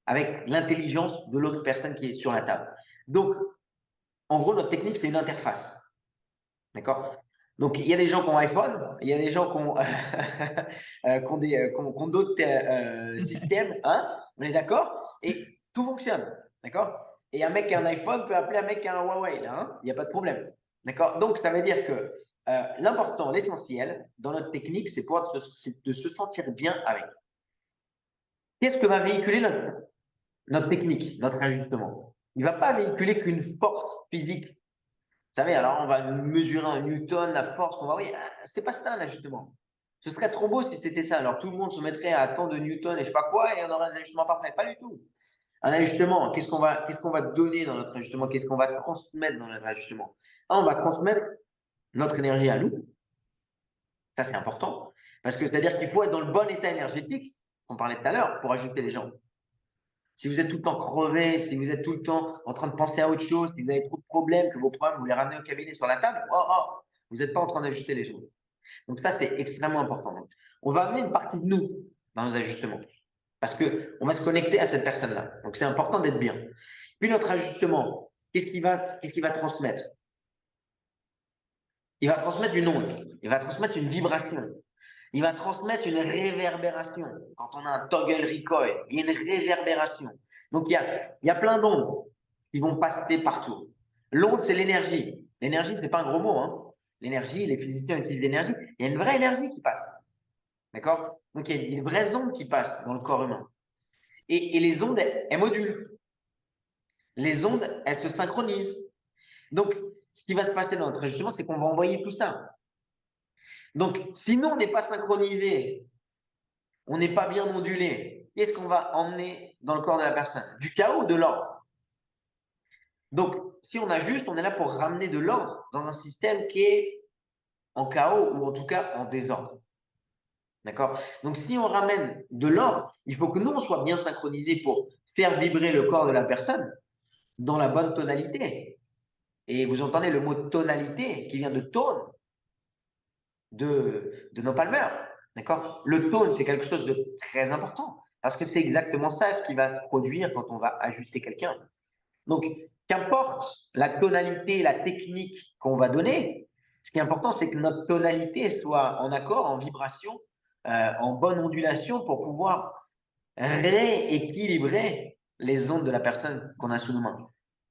avec l'intelligence de l'autre personne qui est sur la table. Donc, en gros, notre technique, c'est une interface. D'accord? Donc, il y a des gens qui ont iPhone, il y a des gens qui ont d'autres systèmes, hein? On est d'accord? Et tout fonctionne. D'accord? Et un mec qui a un iPhone peut appeler un mec qui a un Huawei, là, hein? Il n'y a pas de problème. D'accord? Donc, ça veut dire que l'important, l'essentiel dans notre technique, c'est de se sentir bien avec. Qu'est-ce que va véhiculer notre technique, notre ajustement? Il ne va pas véhiculer qu'une force physique. Vous savez, alors on va mesurer un Newton, la force qu'on va. Oui, c'est pas ça l'ajustement. Ce serait trop beau si c'était ça. Alors tout le monde se mettrait à tant de Newton et je sais pas quoi et on aurait un ajustement parfait. Pas du tout. Un ajustement, qu'est-ce qu'on va donner dans notre ajustement? Qu'est-ce qu'on va transmettre dans notre ajustement? On va transmettre notre énergie à nous. Ça, c'est important. Parce que c'est-à-dire qu'il faut être dans le bon état énergétique, on parlait tout à l'heure, pour ajuster les gens. Si vous êtes tout le temps crevé, si vous êtes tout le temps en train de penser à autre chose, si vous avez trop de problèmes, que vos problèmes, vous les ramenez au cabinet sur la table, vous n'êtes pas en train d'ajuster les choses. Donc ça, c'est extrêmement important. Donc, on va amener une partie de nous dans nos ajustements. Parce qu'on va se connecter à cette personne-là. Donc c'est important d'être bien. Puis notre ajustement, qu'est-ce qu'il va transmettre? Il va transmettre une onde, il va transmettre une vibration, il va transmettre une réverbération. Quand on a un toggle recoil, il y a une réverbération. Donc, il y a plein d'ondes qui vont passer partout. L'onde, c'est l'énergie. L'énergie, ce n'est pas un gros mot. Hein. L'énergie, les physiciens utilisent l'énergie. Il y a une vraie énergie qui passe. D'accord? Donc, il y a des vraies ondes qui passent dans le corps humain. Et les ondes, elles modulent. Les ondes, elles se synchronisent. Donc, ce qui va se passer dans notre ajustement, c'est qu'on va envoyer tout ça. Donc, si nous, on n'est pas synchronisé, on n'est pas bien ondulé, qu'est-ce qu'on va emmener dans le corps de la personne? Du chaos ou de l'ordre? Donc, si on ajuste, on est là pour ramener de l'ordre dans un système qui est en chaos ou en tout cas en désordre. D'accord? Donc, si on ramène de l'ordre, il faut que nous, on soit bien synchronisés pour faire vibrer le corps de la personne dans la bonne tonalité. Et vous entendez le mot tonalité qui vient de tone, de nos palmeurs. D'accord? Le tone, c'est quelque chose de très important. Parce que c'est exactement ça ce qui va se produire quand on va ajuster quelqu'un. Donc, qu'importe la tonalité, la technique qu'on va donner, ce qui est important, c'est que notre tonalité soit en accord, en vibration, en bonne ondulation pour pouvoir rééquilibrer les ondes de la personne qu'on a sous nos mains.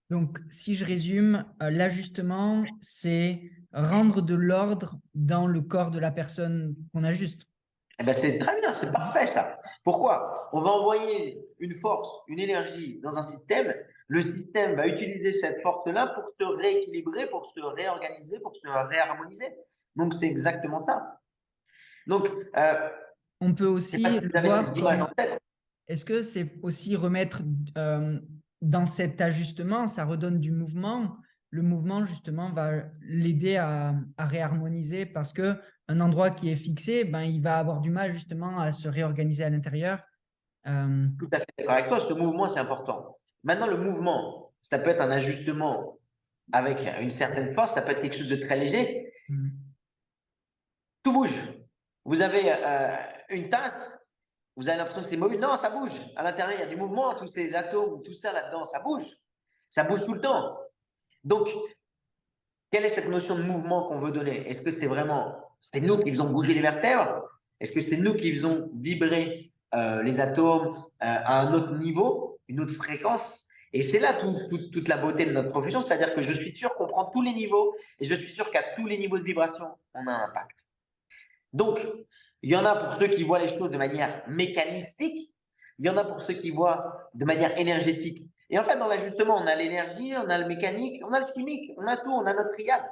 Donc, si je résume, l'ajustement, c'est rendre de l'ordre dans le corps de la personne qu'on ajuste. Eh ben, c'est très bien, c'est parfait ça. Pourquoi? On va envoyer une force, une énergie dans un système. Le système va utiliser cette force-là pour se rééquilibrer, pour se réorganiser, pour se réharmoniser. Donc, c'est exactement ça. Donc, On peut je sais pas aussi si le vous avez voir cette image en comme, tête. est-ce que c'est aussi remettre dans cet ajustement, ça redonne du mouvement. Le mouvement, justement, va l'aider à réharmoniser parce que un endroit qui est fixé, ben, il va avoir du mal justement à se réorganiser à l'intérieur. Tout à fait d'accord avec toi, ce mouvement, c'est important. Maintenant, le mouvement, ça peut être un ajustement avec une certaine force, ça peut être quelque chose de très léger. Tout bouge. Vous avez une tasse, vous avez l'impression que c'est mobile. Non, ça bouge. À l'intérieur, il y a du mouvement, tous ces atomes, tout ça là-dedans, ça bouge. Ça bouge tout le temps. Donc, quelle est cette notion de mouvement qu'on veut donner? Est-ce que c'est vraiment, c'est nous qui faisons bouger les vertèbres? Est-ce que c'est nous qui faisons vibrer les atomes à un autre niveau, une autre fréquence? Et c'est là toute la beauté de notre profession, c'est-à-dire que je suis sûr qu'on prend tous les niveaux et je suis sûr qu'à tous les niveaux de vibration, on a un impact. Donc, il y en a pour ceux qui voient les choses de manière mécanistique, il y en a pour ceux qui voient de manière énergétique. Et en fait, dans l'ajustement, on a l'énergie, on a le mécanique, on a le chimique, on a tout, on a notre triade.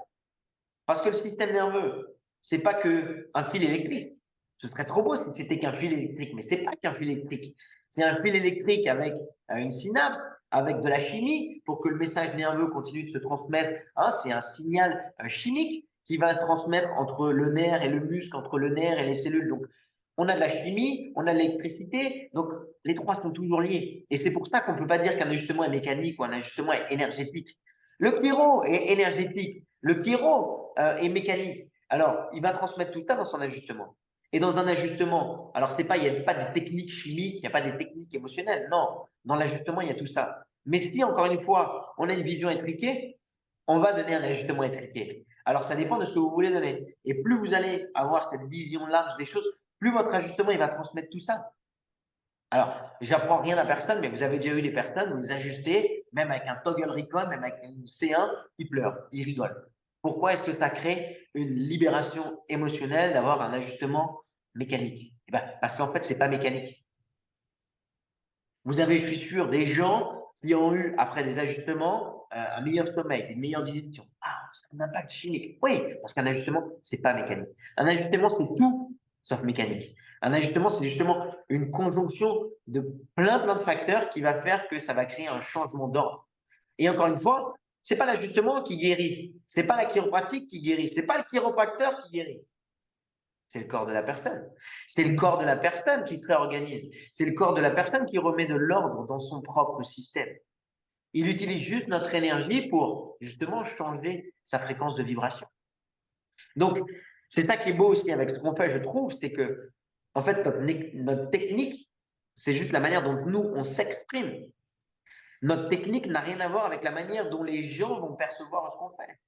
Parce que le système nerveux, c'est pas qu'un fil électrique. Ce serait trop beau si c'était qu'un fil électrique, mais c'est pas qu'un fil électrique. C'est un fil électrique avec une synapse, avec de la chimie pour que le message nerveux continue de se transmettre. Hein, c'est un signal chimique qui va transmettre entre le nerf et le muscle, entre le nerf et les cellules. Donc, on a de la chimie, on a de l'électricité, donc les trois sont toujours liés. Et c'est pour ça qu'on ne peut pas dire qu'un ajustement est mécanique ou un ajustement est énergétique. Le chiro est énergétique, le chiro est mécanique. Alors, il va transmettre tout ça dans son ajustement. Et dans un ajustement, alors c'est pas, il n'y a pas de techniques chimiques, il n'y a pas des techniques émotionnelles, non. Dans l'ajustement, il y a tout ça. Mais si, encore une fois, on a une vision étriquée, on va donner un ajustement étriqué. Alors, ça dépend de ce que vous voulez donner. Et plus vous allez avoir cette vision large des choses, plus votre ajustement, il va transmettre tout ça. Alors, j'apprends rien à personne, mais vous avez déjà eu des personnes où vous ajustez, même avec un toggle recon, même avec une C1, qui pleurent, ils rigolent. Pourquoi est-ce que ça crée une libération émotionnelle d'avoir un ajustement mécanique? Eh ben, parce qu'en fait, c'est pas mécanique. Vous avez, je suis sûr, des gens qui ont eu, après des ajustements, un meilleur sommeil, une meilleure digestion. Ah, c'est un impact chimique. Oui, parce qu'un ajustement, c'est pas mécanique. Un ajustement, c'est tout sauf mécanique. Un ajustement, c'est justement une conjonction de plein de facteurs qui va faire que ça va créer un changement d'ordre. Et encore une fois, c'est pas l'ajustement qui guérit. C'est pas la chiropratique qui guérit. C'est pas le chiropracteur qui guérit. C'est le corps de la personne. C'est le corps de la personne qui se réorganise. C'est le corps de la personne qui remet de l'ordre dans son propre système. Il utilise juste notre énergie pour justement changer sa fréquence de vibration. Donc, c'est ça qui est beau aussi avec ce qu'on fait, je trouve, c'est que, en fait, notre technique, c'est juste la manière dont nous, on s'exprime. Notre technique n'a rien à voir avec la manière dont les gens vont percevoir ce qu'on fait.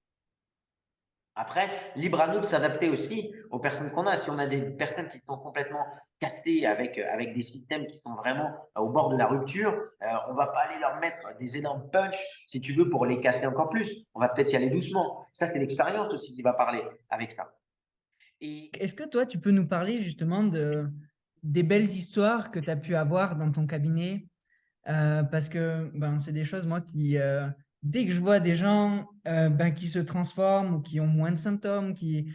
Après, libre à nous de s'adapter aussi aux personnes qu'on a. Si on a des personnes qui sont complètement cassées avec des systèmes qui sont vraiment au bord de la rupture, on va pas aller leur mettre des énormes punch, si tu veux, pour les casser encore plus. On va peut-être y aller doucement. Ça, c'est l'expérience aussi qui va parler avec ça. Et est-ce que toi, tu peux nous parler justement des belles histoires que tu as pu avoir dans ton cabinet? Parce que ben, c'est des choses, moi, dès que je vois des gens ben, qui se transforment ou qui ont moins de symptômes, qui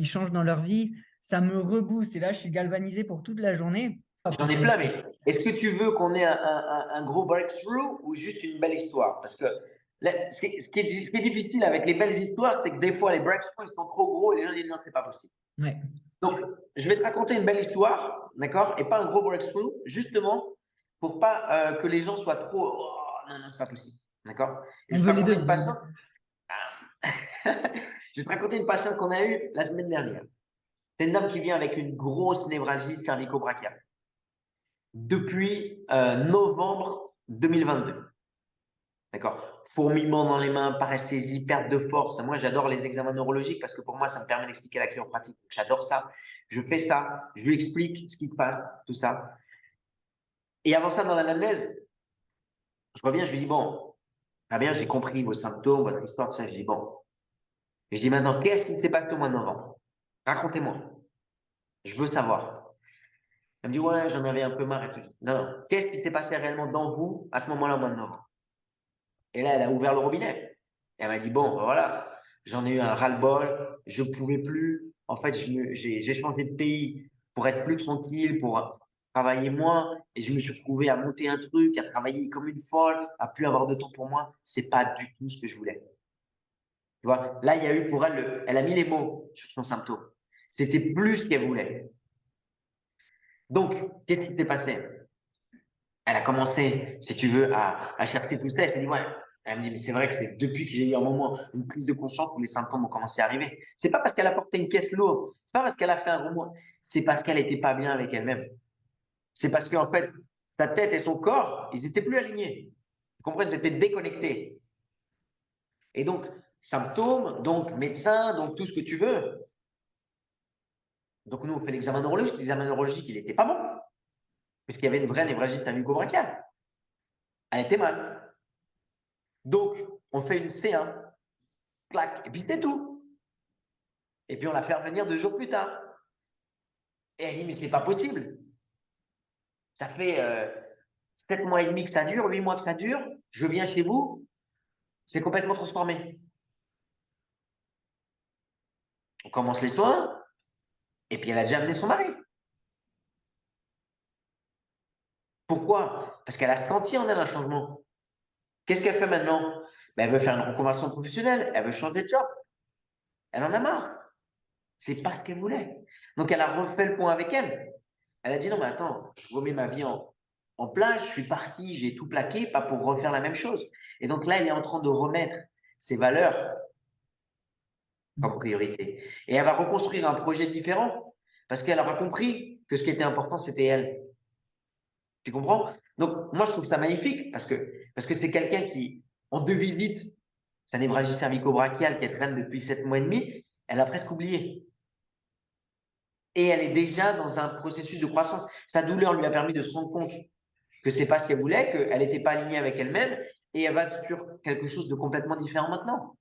changent dans leur vie, ça me rebooste. Et là, je suis galvanisé pour toute la journée. J'en ai plein, mais est-ce que tu veux qu'on ait un gros breakthrough ou juste une belle histoire? Parce que là, ce qui est difficile avec les belles histoires, c'est que des fois, les breakthroughs, ils sont trop gros et les gens disent non, c'est pas possible. Ouais. Donc, je vais te raconter une belle histoire, d'accord? Et pas un gros breakthrough, justement, pour pas que les gens soient trop oh, non, non, c'est pas possible. D'accord? Et On je vais veut te les raconter deux. une patiente. Je vais te raconter une patiente qu'on a eue la semaine dernière. C'est une dame qui vient avec une grosse névralgie cervico-brachiale. depuis novembre 2022. D'accord? Fourmillement dans les mains, paresthésie, perte de force. Moi, j'adore les examens neurologiques parce que pour moi, ça me permet d'expliquer la chiropratique. J'adore ça. Je fais ça. Je lui explique ce qui se passe, tout ça. Et avant ça, dans l'anamnèse, je reviens, je lui dis, bon, très bien, j'ai compris vos symptômes, votre histoire, tout ça. Je dis, bon. Et je dis maintenant, qu'est-ce qui s'est passé au mois de novembre? Racontez-moi. Je veux savoir. Elle me dit, ouais, j'en avais un peu marre et tout. Non, non. Qu'est-ce qui s'est passé réellement dans vous à ce moment-là au mois de novembre? Et là, elle a ouvert le robinet. Elle m'a dit, bon, ben voilà, j'en ai eu un ras-le-bol, je ne pouvais plus. En fait, j'ai changé de pays pour être plus tranquille, pour travailler moins. Et je me suis retrouvé à monter un truc, à travailler comme une folle, à plus avoir de temps pour moi. C'est pas du tout ce que je voulais. Tu vois, là, il y a eu pour elle, elle a mis les mots sur son symptôme. C'était plus ce qu'elle voulait. Donc, qu'est-ce qui s'est passé? Elle a commencé, si tu veux, à chercher tout ça. Elle s'est dit, ouais. Elle me dit, mais c'est vrai que c'est depuis que j'ai eu un moment, une prise de conscience où les symptômes ont commencé à arriver. C'est pas parce qu'elle a porté une caisse lourde. C'est pas parce qu'elle a fait un remords. C'est parce qu'elle n'était pas bien avec elle-même. C'est parce qu'en fait, sa tête et son corps, ils n'étaient plus alignés. Vous comprenez? Ils étaient déconnectés. Et donc, symptômes, donc médecin, donc tout ce que tu veux. Donc, nous, on fait l'examen neurologique. L'examen neurologique, il n'était pas bon. Puisqu'il y avait une vraie névralgie cervico-brachiale. Elle était mal. Donc, on fait une C1, clac, et puis c'était tout. Et puis on l'a fait revenir 2 jours plus tard. Et elle dit, mais c'est pas possible. Ça fait 7 mois et demi que ça dure, 8 mois que ça dure. Je viens chez vous, c'est complètement transformé. On commence les soins, et puis elle a déjà amené son mari. Pourquoi? Parce qu'elle a senti en elle un changement. Qu'est-ce qu'elle fait maintenant? Ben, elle veut faire une reconversion professionnelle, elle veut changer de job. Elle en a marre. C'est pas ce qu'elle voulait. Donc elle a refait le point avec elle. Elle a dit non, mais attends, je remets ma vie en place, je suis parti, j'ai tout plaqué, pas pour refaire la même chose. Et donc là, elle est en train de remettre ses valeurs comme priorité. Et elle va reconstruire un projet différent parce qu'elle aura compris que ce qui était important, c'était elle. Tu comprends? Donc, moi, je trouve ça magnifique parce que c'est quelqu'un qui, en 2 visites, sa névralgie cervico-brachiale qui traîne depuis 7 mois et demi, elle a presque oublié. Et elle est déjà dans un processus de croissance. Sa douleur lui a permis de se rendre compte que c'est pas ce qu'elle voulait, qu'elle n'était pas alignée avec elle-même, et elle va sur quelque chose de complètement différent maintenant.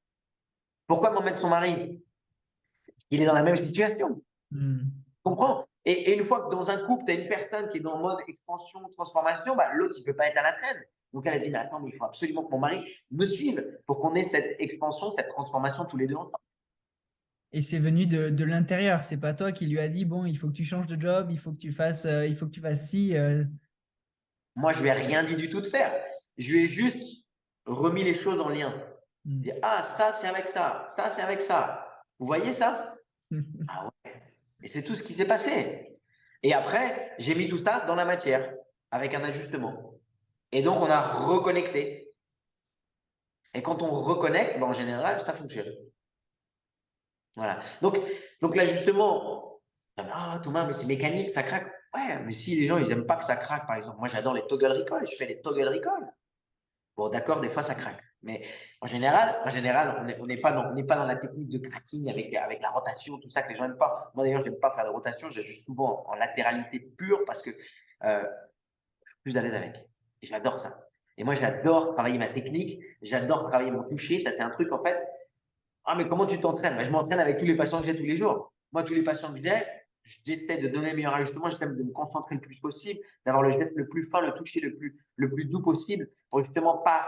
Pourquoi m'en mettre son mari? Il est dans la même situation. Hmm. Tu comprends? Et une fois que dans un couple, tu as une personne qui est dans le mode expansion, transformation, bah, l'autre, il ne peut pas être à la traîne. Donc elle a dit, mais attends, mais il faut absolument que mon mari me suive pour qu'on ait cette expansion, cette transformation tous les deux ensemble. Et c'est venu de l'intérieur. C'est pas toi qui lui as dit, bon, il faut que tu changes de job, il faut que tu fasses ci. Moi, je lui ai rien dit du tout de faire. Je lui ai juste remis les choses en lien. Dit, ah, ça, c'est avec ça. Ça, c'est avec ça. Vous voyez ça? Ah ouais. Et c'est tout ce qui s'est passé. Et après, j'ai mis tout ça dans la matière avec un ajustement. Et donc, on a reconnecté. Et quand on reconnecte, ben, en général, ça fonctionne. Voilà. Donc l'ajustement, ah, Thomas, mais c'est mécanique, ça craque. Ouais, mais si les gens, ils n'aiment pas que ça craque, par exemple. Moi, j'adore les toggle recall. Je fais les toggle recall. Bon, d'accord, des fois, ça craque. Mais on n'est pas dans la technique de cracking avec la rotation, tout ça que les gens n'aiment pas. Moi, d'ailleurs, je n'aime pas faire de rotation. J'ajuste souvent en latéralité pure parce que je suis plus à l'aise avec. Et j'adore ça. Et moi, j'adore travailler ma technique. J'adore travailler mon toucher. Ça, c'est un truc, en fait. Ah, mais comment tu t'entraînes? Ben, je m'entraîne avec tous les patients que j'ai tous les jours. Moi, tous les patients que j'ai, j'essaie de donner le meilleur ajustement. J'essaie de me concentrer le plus possible, d'avoir le geste le plus fin, le toucher le plus doux possible pour justement pas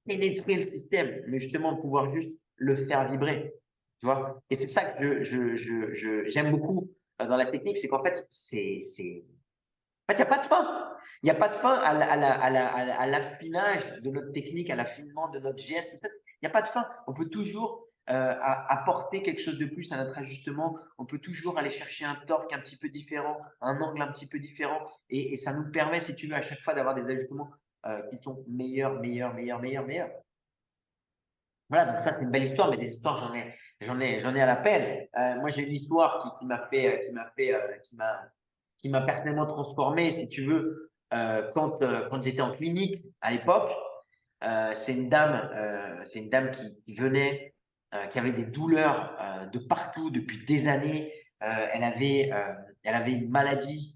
pénétrer le système, mais justement pouvoir juste le faire vibrer. Tu vois? Et c'est ça que j'aime beaucoup dans la technique, c'est qu'en fait, en fait, il n'y a pas de fin. Il n'y a pas de fin à l'affinage de notre technique, à l'affinement de notre geste. Il n'y a pas de fin. On peut toujours apporter quelque chose de plus à notre ajustement. On peut toujours aller chercher un torque un petit peu différent, un angle un petit peu différent. Et ça nous permet, si tu veux, à chaque fois d'avoir des ajustements qui sont meilleurs, meilleurs, meilleurs, meilleurs, meilleurs. Voilà, donc ça, c'est une belle histoire, mais des histoires, j'en ai à l'appel. Moi, j'ai une histoire qui m'a personnellement transformé, si tu veux. quand j'étais en clinique à l'époque. C'est une dame qui venait, qui avait des douleurs de partout depuis des années. Elle avait une maladie.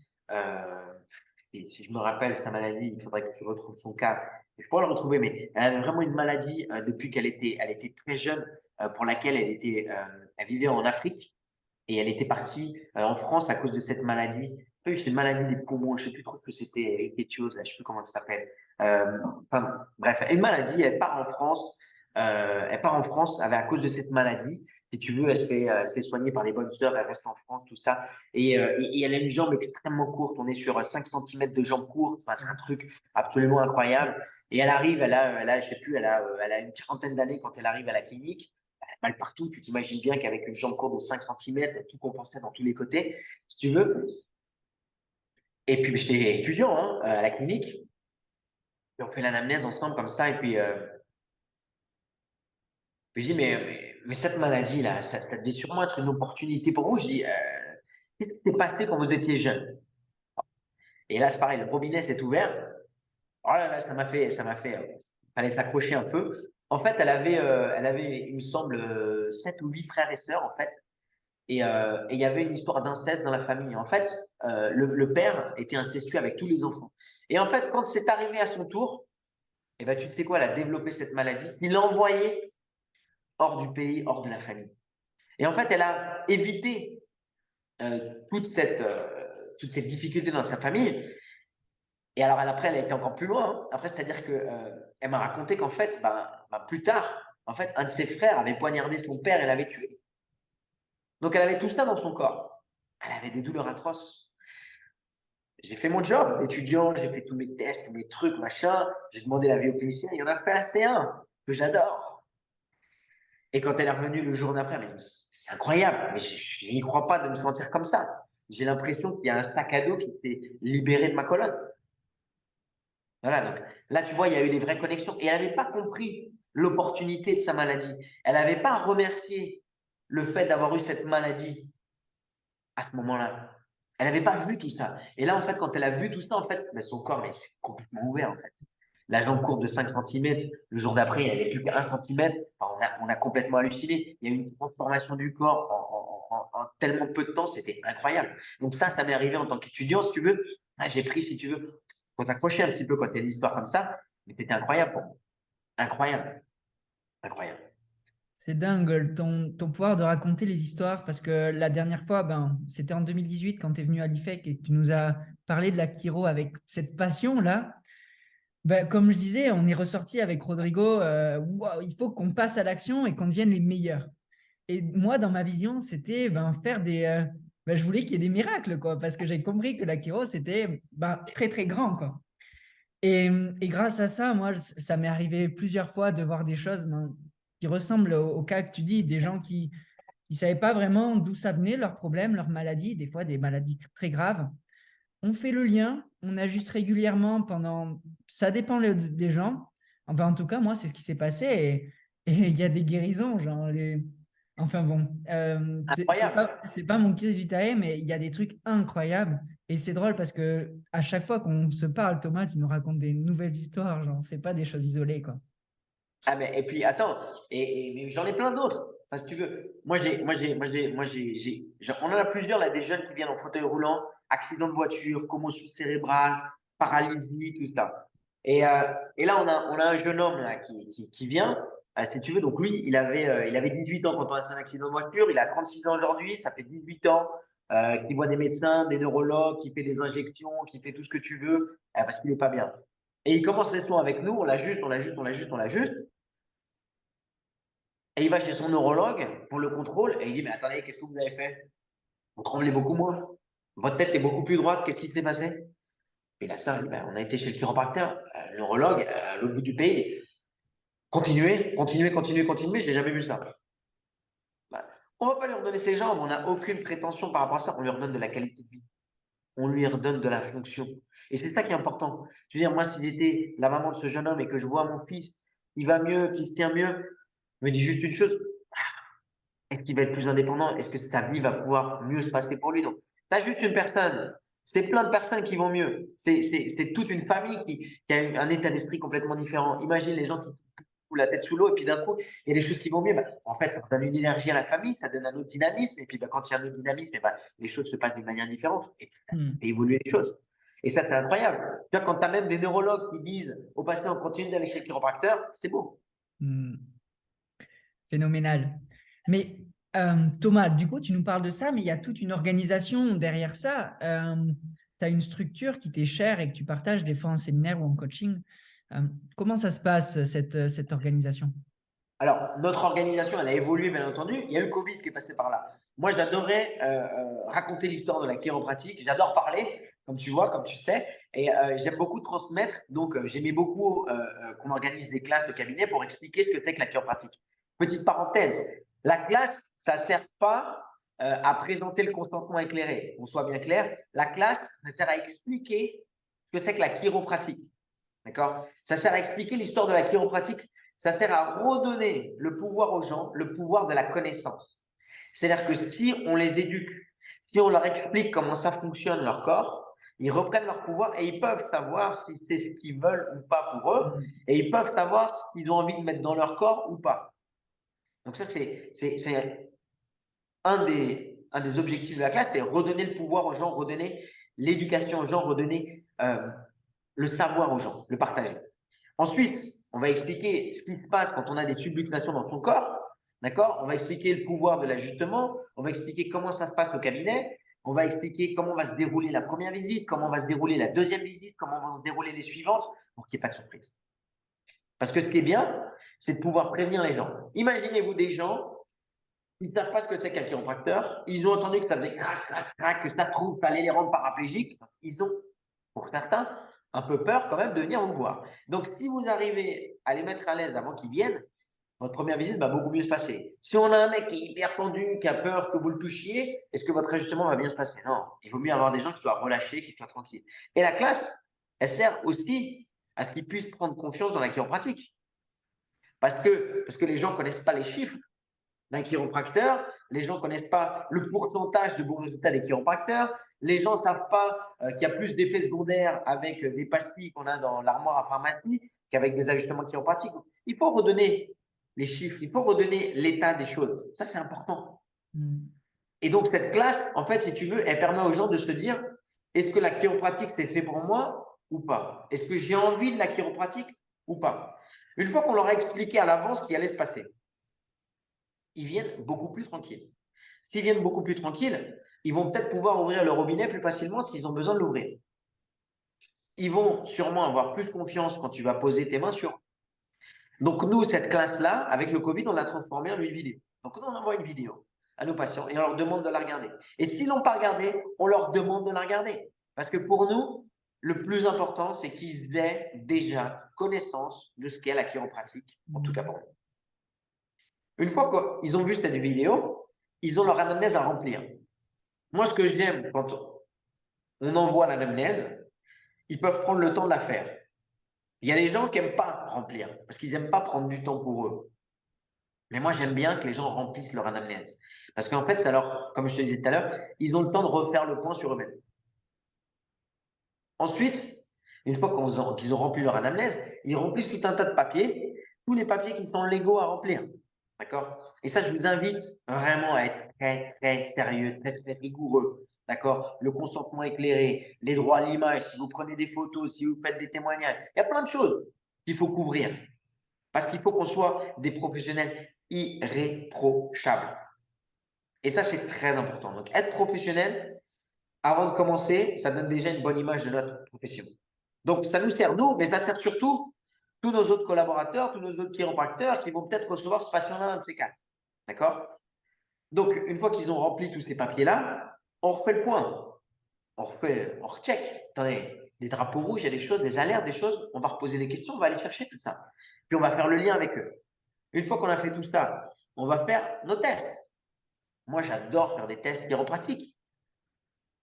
Et si je me rappelle sa maladie, il faudrait que je retrouve son cas. Je pourrais le retrouver, mais elle avait vraiment une maladie depuis elle était très jeune, pour laquelle elle vivait en Afrique et elle était partie en France à cause de cette maladie. C'est une maladie des poumons, je ne sais plus trop ce que c'était, rickettsiosis, je ne sais plus comment ça s'appelle. Enfin, bref, une maladie, elle part en France à cause de cette maladie. Si tu veux, elle se fait soigner par les bonnes sœurs, elle reste en France, tout ça. Et elle a une jambe extrêmement courte. On est sur 5 cm de jambe courte. Enfin, c'est un truc absolument incroyable. Et elle arrive, je sais plus, elle a une quarantaine d'années quand elle arrive à la clinique mal partout. Tu t'imagines bien qu'avec une jambe courte de 5 cm, tout compensait dans tous les côtés, si tu veux. Et puis, j'étais étudiant à la clinique. Et on fait l'anamnèse ensemble comme ça. Et puis je dis, mais cette maladie-là, ça devait sûrement être une opportunité pour vous. Je dis, qu'est-ce qui s'est passé quand vous étiez jeune? Et là, c'est pareil, le robinet s'est ouvert. Oh là là, fallait s'accrocher un peu. En fait, elle avait, il me semble, 7 ou 8 frères et sœurs, en fait. Et il y avait une histoire d'inceste dans la famille. En fait, le père était incestueux avec tous les enfants. Et en fait, quand c'est arrivé à son tour, eh ben, tu sais quoi, elle a développé cette maladie. Il l'a envoyée hors du pays, hors de la famille. Et en fait, elle a évité toute cette difficulté dans sa famille. Et alors, après, elle a été encore plus loin. Après, c'est-à-dire que elle m'a raconté qu'en fait, plus tard, en fait, un de ses frères avait poignardé son père et l'avait tué. Donc, elle avait tout ça dans son corps. Elle avait des douleurs atroces. J'ai fait mon job, étudiant, j'ai fait tous mes tests, mes trucs, machin. J'ai demandé l'avis au clinicien, il en a fait un C1, que j'adore. Et quand elle est revenue le jour d'après, elle m'a dit, c'est incroyable, mais je n'y crois pas de me sentir comme ça. J'ai l'impression qu'il y a un sac à dos qui s'est libéré de ma colonne. Voilà, donc là, tu vois, il y a eu des vraies connexions. Et elle n'avait pas compris l'opportunité de sa maladie. Elle n'avait pas remercié le fait d'avoir eu cette maladie à ce moment-là. Elle n'avait pas vu tout ça. Et là, en fait, quand elle a vu tout ça, en fait, ben, son corps mais c'est complètement ouvert. En fait. La jambe courte de 5 cm, le jour d'après, elle n'est plus qu'à 1 cm. Enfin, on a complètement halluciné. Il y a eu une transformation du corps en tellement peu de temps, c'était incroyable. Donc ça m'est arrivé en tant qu'étudiant, si tu veux. Ah, j'ai pris, si tu veux, faut t'accrocher un petit peu quand tu as une histoire comme ça. Mais c'était incroyable pour moi. Incroyable. Incroyable. C'est dingue ton pouvoir de raconter les histoires parce que la dernière fois, c'était en 2018 quand tu es venu à l'IFEC et que tu nous as parlé de la chiro avec cette passion-là. Comme je disais, on est ressorti avec Rodrigo, wow, il faut qu'on passe à l'action et qu'on devienne les meilleurs. Et moi, dans ma vision, c'était faire je voulais qu'il y ait des miracles, quoi, parce que j'ai compris que la chiro, c'était très, très grand, quoi. Et grâce à ça, moi, ça m'est arrivé plusieurs fois de voir des choses qui ressemblent au cas que tu dis, des gens qui ne savaient pas vraiment d'où ça venait, leurs problèmes, leurs maladies, des fois des maladies très graves. On fait le lien, on ajuste régulièrement pendant… Ça dépend des gens. Enfin, en tout cas, moi, c'est ce qui s'est passé et il y a des guérisons, genre Enfin bon, Incroyable. c'est pas mon case vitae, mais il y a des trucs incroyables. Et c'est drôle parce que à chaque fois qu'on se parle, Thomas, tu nous racontes des nouvelles histoires, genre, c'est pas des choses isolées, quoi. Ah, mais, et puis, attends, mais j'en ai plein d'autres. Enfin, si tu veux, on en a plusieurs, là, des jeunes qui viennent en fauteuil roulant, accident de voiture, commotion cérébrale, paralysie, tout ça. Et là, on a un jeune homme, là, qui vient, si tu veux. Donc, lui, il avait 18 ans quand on a son accident de voiture. Il a 36 ans aujourd'hui. Ça fait 18 ans qu'il voit des médecins, des neurologues, qui fait des injections, qui fait tout ce que tu veux, parce qu'il n'est pas bien. Et il commence les soins avec nous. On l'ajuste, on l'ajuste, on l'ajuste, on l'ajuste. Et il va chez son neurologue pour le contrôle et il dit, mais attendez, qu'est-ce que vous avez fait? Vous tremblez beaucoup moins. Votre tête est beaucoup plus droite. Qu'est-ce qui s'est passé? Et la sœur, elle dit, ben, on a été chez le chiropracteur, le neurologue, à l'autre bout du pays. Continuez, continuez, continuez, continuez. J'ai jamais vu ça. Ben, on ne va pas lui redonner ses jambes. On n'a aucune prétention par rapport à ça. On lui redonne de la qualité de vie. On lui redonne de la fonction. Et c'est ça qui est important. Je veux dire, moi, si j'étais la maman de ce jeune homme et que je vois mon fils, il va mieux, qu'il se tient mieux, je me dis juste une chose. Est-ce qu'il va être plus indépendant? Est-ce que sa vie va pouvoir mieux se passer pour lui? Donc, tu as juste une personne C'est plein de personnes qui vont mieux. C'est toute une famille qui a un état d'esprit complètement différent. Imagine les gens qui ont la tête sous l'eau et puis d'un coup, il y a des choses qui vont mieux. Bah, en fait, ça donne une énergie à la famille, ça donne un autre dynamisme. Et puis, bah, quand il y a un autre dynamisme, et bah, les choses se passent d'une manière différente et puis, ça Hmm. fait évoluer les choses. Et ça, c'est incroyable. Tu vois, quand tu as même des neurologues qui disent au patient, on continue d'aller chez le chiropracteur, c'est beau. Hmm. Phénoménal. Mais Thomas, du coup, tu nous parles de ça, mais il y a toute une organisation derrière ça. Tu as une structure qui t'est chère et que tu partages des fois en séminaire ou en coaching. Comment ça se passe, cette organisation? Alors, notre organisation, elle a évolué, bien entendu. Il y a eu le Covid qui est passé par là. Moi, j'adorais raconter l'histoire de la chiropratique. J'adore parler, comme tu vois, comme tu sais. Et j'aime beaucoup transmettre. Donc, j'aimais beaucoup qu'on organise des classes de cabinet pour expliquer ce que c'est que la chiropratique. Petite parenthèse, la classe, ça ne sert pas à présenter le consentement éclairé. On soit bien clair. La classe, ça sert à expliquer ce que c'est que la chiropratique. D'accord? Ça sert à expliquer l'histoire de la chiropratique. Ça sert à redonner le pouvoir aux gens, le pouvoir de la connaissance. C'est-à-dire que si on les éduque, si on leur explique comment ça fonctionne leur corps, ils reprennent leur pouvoir et ils peuvent savoir si c'est ce qu'ils veulent ou pas pour eux, Hmm. et ils peuvent savoir ce qu'ils ont envie de mettre dans leur corps ou pas. Donc ça, c'est un des objectifs de la classe, c'est redonner le pouvoir aux gens, redonner l'éducation aux gens, redonner le savoir aux gens, le partager. Ensuite, on va expliquer ce qui se passe quand on a des subluxations dans son corps. D'accord? On va expliquer le pouvoir de l'ajustement. On va expliquer comment ça se passe au cabinet. On va expliquer comment va se dérouler la première visite, comment va se dérouler la deuxième visite, comment vont se dérouler les suivantes pour qu'il n'y ait pas de surprise. Parce que ce qui est bien, c'est de pouvoir prévenir les gens. Imaginez-vous des gens, ils ne savent pas ce que c'est qu'un chiropracteur. Ils ont entendu que ça faisait crac, crac, crac, que ça trouve, ça allait les rendre paraplégiques. Ils ont, pour certains, un peu peur quand même de venir vous voir. Donc, si vous arrivez à les mettre à l'aise avant qu'ils viennent, votre première visite va beaucoup mieux se passer. Si on a un mec qui est hyper tendu, qui a peur que vous le touchiez, est-ce que votre ajustement va bien se passer? Non. Il vaut mieux avoir des gens qui soient relâchés, qui soient tranquilles. Et la classe, elle sert aussi à ce qu'ils puissent prendre confiance dans la chiropratique. Parce que les gens ne connaissent pas les chiffres d'un chiropracteur, les gens ne connaissent pas le pourcentage de bons résultats des chiropracteurs, les gens ne savent pas qu'il y a plus d'effets secondaires avec des pastilles qu'on a dans l'armoire à pharmacie qu'avec des ajustements chiropratiques. Il faut redonner les chiffres, il faut redonner l'état des choses. Ça, c'est important. Hmm. Et donc, cette classe, en fait, si tu veux, elle permet aux gens de se dire, est-ce que la chiropratique, c'est fait pour moi ou pas? Est-ce que j'ai envie de la chiropratique ou pas? Une fois qu'on leur a expliqué à l'avance ce qui allait se passer, ils viennent beaucoup plus tranquilles. S'ils viennent beaucoup plus tranquilles, ils vont peut-être pouvoir ouvrir le robinet plus facilement s'ils ont besoin de l'ouvrir. Ils vont sûrement avoir plus confiance quand tu vas poser tes mains sur. Donc, nous, cette classe-là, avec le Covid, on l'a transformée en une vidéo. Donc, nous, on envoie une vidéo à nos patients et on leur demande de la regarder. Et s'ils ne l'ont pas regardée, on leur demande de la regarder. Parce que pour nous, le plus important, c'est qu'ils aient déjà connaissance de ce qu'est la chiropratique, en tout cas pour nous. Une fois qu'ils ont vu cette vidéo, ils ont leur anamnèse à remplir. Moi, ce que j'aime quand on envoie l'anamnèse, ils peuvent prendre le temps de la faire. Il y a des gens qui n'aiment pas remplir parce qu'ils n'aiment pas prendre du temps pour eux. Mais moi, j'aime bien que les gens remplissent leur anamnèse. Parce qu'en fait, ça leur, comme je te disais tout à l'heure, ils ont le temps de refaire le point sur eux-mêmes. Ensuite, une fois qu'ils ont rempli leur anamnèse, ils remplissent tout un tas de papiers, tous les papiers qui sont légaux à remplir. D'accord? Et ça, je vous invite vraiment à être très, très sérieux, très, très rigoureux. D'accord? Le consentement éclairé, les droits à l'image, si vous prenez des photos, si vous faites des témoignages, il y a plein de choses qu'il faut couvrir. Parce qu'il faut qu'on soit des professionnels irréprochables. Et ça, c'est très important. Donc, être professionnel, avant de commencer, ça donne déjà une bonne image de notre profession. Donc, ça nous sert, nous, mais ça sert surtout tous nos autres collaborateurs, tous nos autres chiropracteurs qui vont peut-être recevoir ce patient-là, un de ces quatre. D'accord? Donc, une fois qu'ils ont rempli tous ces papiers-là, on refait le point. On recheck. Attendez, des drapeaux rouges, il y a des choses, des alertes, des choses. On va reposer des questions, on va aller chercher tout ça. Puis, on va faire le lien avec eux. Une fois qu'on a fait tout ça, on va faire nos tests. Moi, j'adore faire des tests chiropratiques.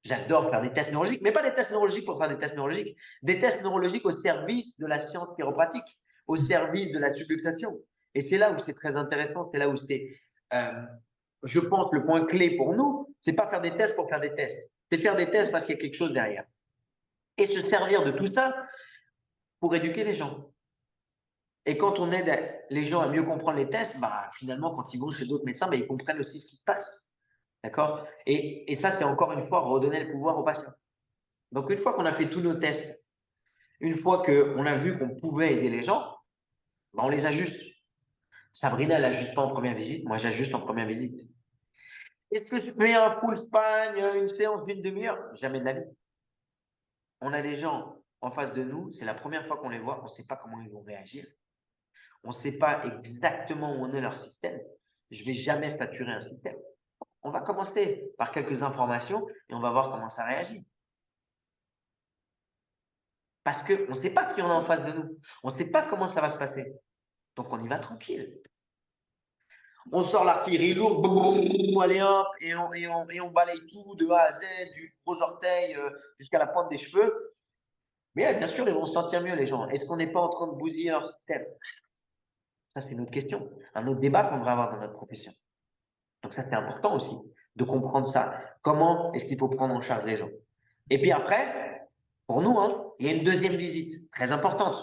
J'adore faire des tests neurologiques, mais pas des tests neurologiques pour faire des tests neurologiques. Des tests neurologiques au service de la science chiropratique, au service de la subluxation. Et c'est là où c'est très intéressant, c'est là où c'est je pense, le point clé pour nous, c'est pas faire des tests pour faire des tests. C'est faire des tests parce qu'il y a quelque chose derrière. Et se servir de tout ça pour éduquer les gens. Et quand on aide les gens à mieux comprendre les tests, bah, finalement, quand ils vont chez d'autres médecins, bah, ils comprennent aussi ce qui se passe. D'accord? Et ça, c'est encore une fois redonner le pouvoir aux patients. Donc, une fois qu'on a fait tous nos tests, une fois qu'on a vu qu'on pouvait aider les gens, bah, on les ajuste. Sabrina, elle n'ajuste pas en première visite. Moi, j'ajuste en première visite. Est-ce que je fais un full span, une séance d'une demi-heure? Jamais de la vie. On a des gens en face de nous, c'est la première fois qu'on les voit, on ne sait pas comment ils vont réagir. On ne sait pas exactement où on est leur système. Je ne vais jamais saturer un système. On va commencer par quelques informations et on va voir comment ça réagit. Parce qu'on ne sait pas qui on a en face de nous. On ne sait pas comment ça va se passer. Donc, on y va tranquille. On sort l'artillerie lourde, boum, allez hop, et on balaye tout de A à Z, du gros orteil jusqu'à la pointe des cheveux. Mais bien sûr, ils vont se sentir mieux, les gens. Est-ce qu'on n'est pas en train de bousiller leur système? Ça, c'est une autre question. Un autre débat qu'on devrait avoir dans notre profession. Donc, ça, c'est important aussi de comprendre ça. Comment est-ce qu'il faut prendre en charge les gens? Et puis après, pour nous, hein, il y a une deuxième visite très importante.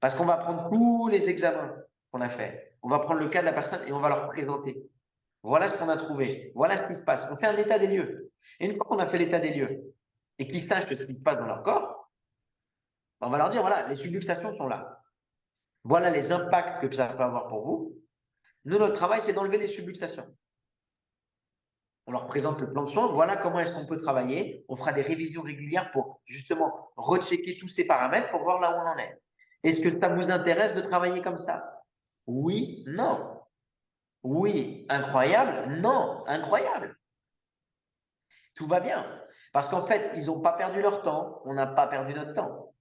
Parce qu'on va prendre tous les examens qu'on a fait. On va prendre le cas de la personne et on va leur présenter. Voilà ce qu'on a trouvé. Voilà ce qui se passe. On fait un état des lieux. Et une fois qu'on a fait l'état des lieux et qu'ils sachent ce qui se passe dans leur corps, on va leur dire, voilà, les subluxations sont là. Voilà les impacts que ça peut avoir pour vous. Nous, notre travail, c'est d'enlever les subluxations. On leur présente le plan de soins. Voilà comment est-ce qu'on peut travailler. On fera des révisions régulières pour justement rechecker tous ces paramètres pour voir là où on en est. Est-ce que ça vous intéresse de travailler comme ça? Oui, non. Oui, incroyable. Non, incroyable. Tout va bien. Parce qu'en fait, ils n'ont pas perdu leur temps. On n'a pas perdu notre temps.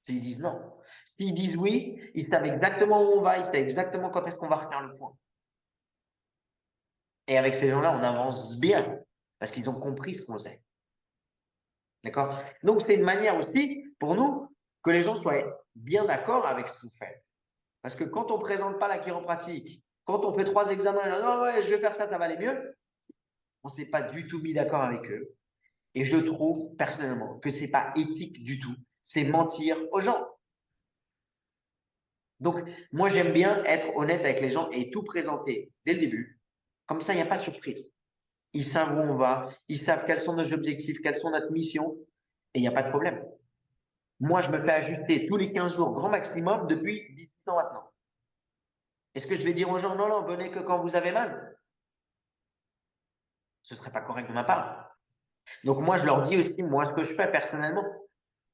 S'ils disent non. S'ils disent oui, ils savent exactement où on va. Ils savent exactement quand est-ce qu'on va refaire le point. Et avec ces gens-là, on avance bien. Parce qu'ils ont compris ce qu'on faisait. D'accord? Donc, c'est une manière aussi, pour nous, que les gens soient bien d'accord avec ce qu'on fait. Parce que quand on ne présente pas la chiropratique, quand on fait 3 examens, oh ouais, je vais faire ça, ça va aller mieux, on ne s'est pas du tout mis d'accord avec eux. Et je trouve personnellement que ce n'est pas éthique du tout. C'est mentir aux gens. Donc, moi, j'aime bien être honnête avec les gens et tout présenter dès le début. Comme ça, il n'y a pas de surprise. Ils savent où on va, ils savent quels sont nos objectifs, quelles sont notre mission, et il n'y a pas de problème. Moi, je me fais ajuster tous les 15 jours, grand maximum, depuis 18 ans maintenant. Est-ce que je vais dire aux gens, non, non, venez que quand vous avez mal? Ce ne serait pas correct de ma part. Donc, moi, je leur dis aussi, moi, ce que je fais personnellement.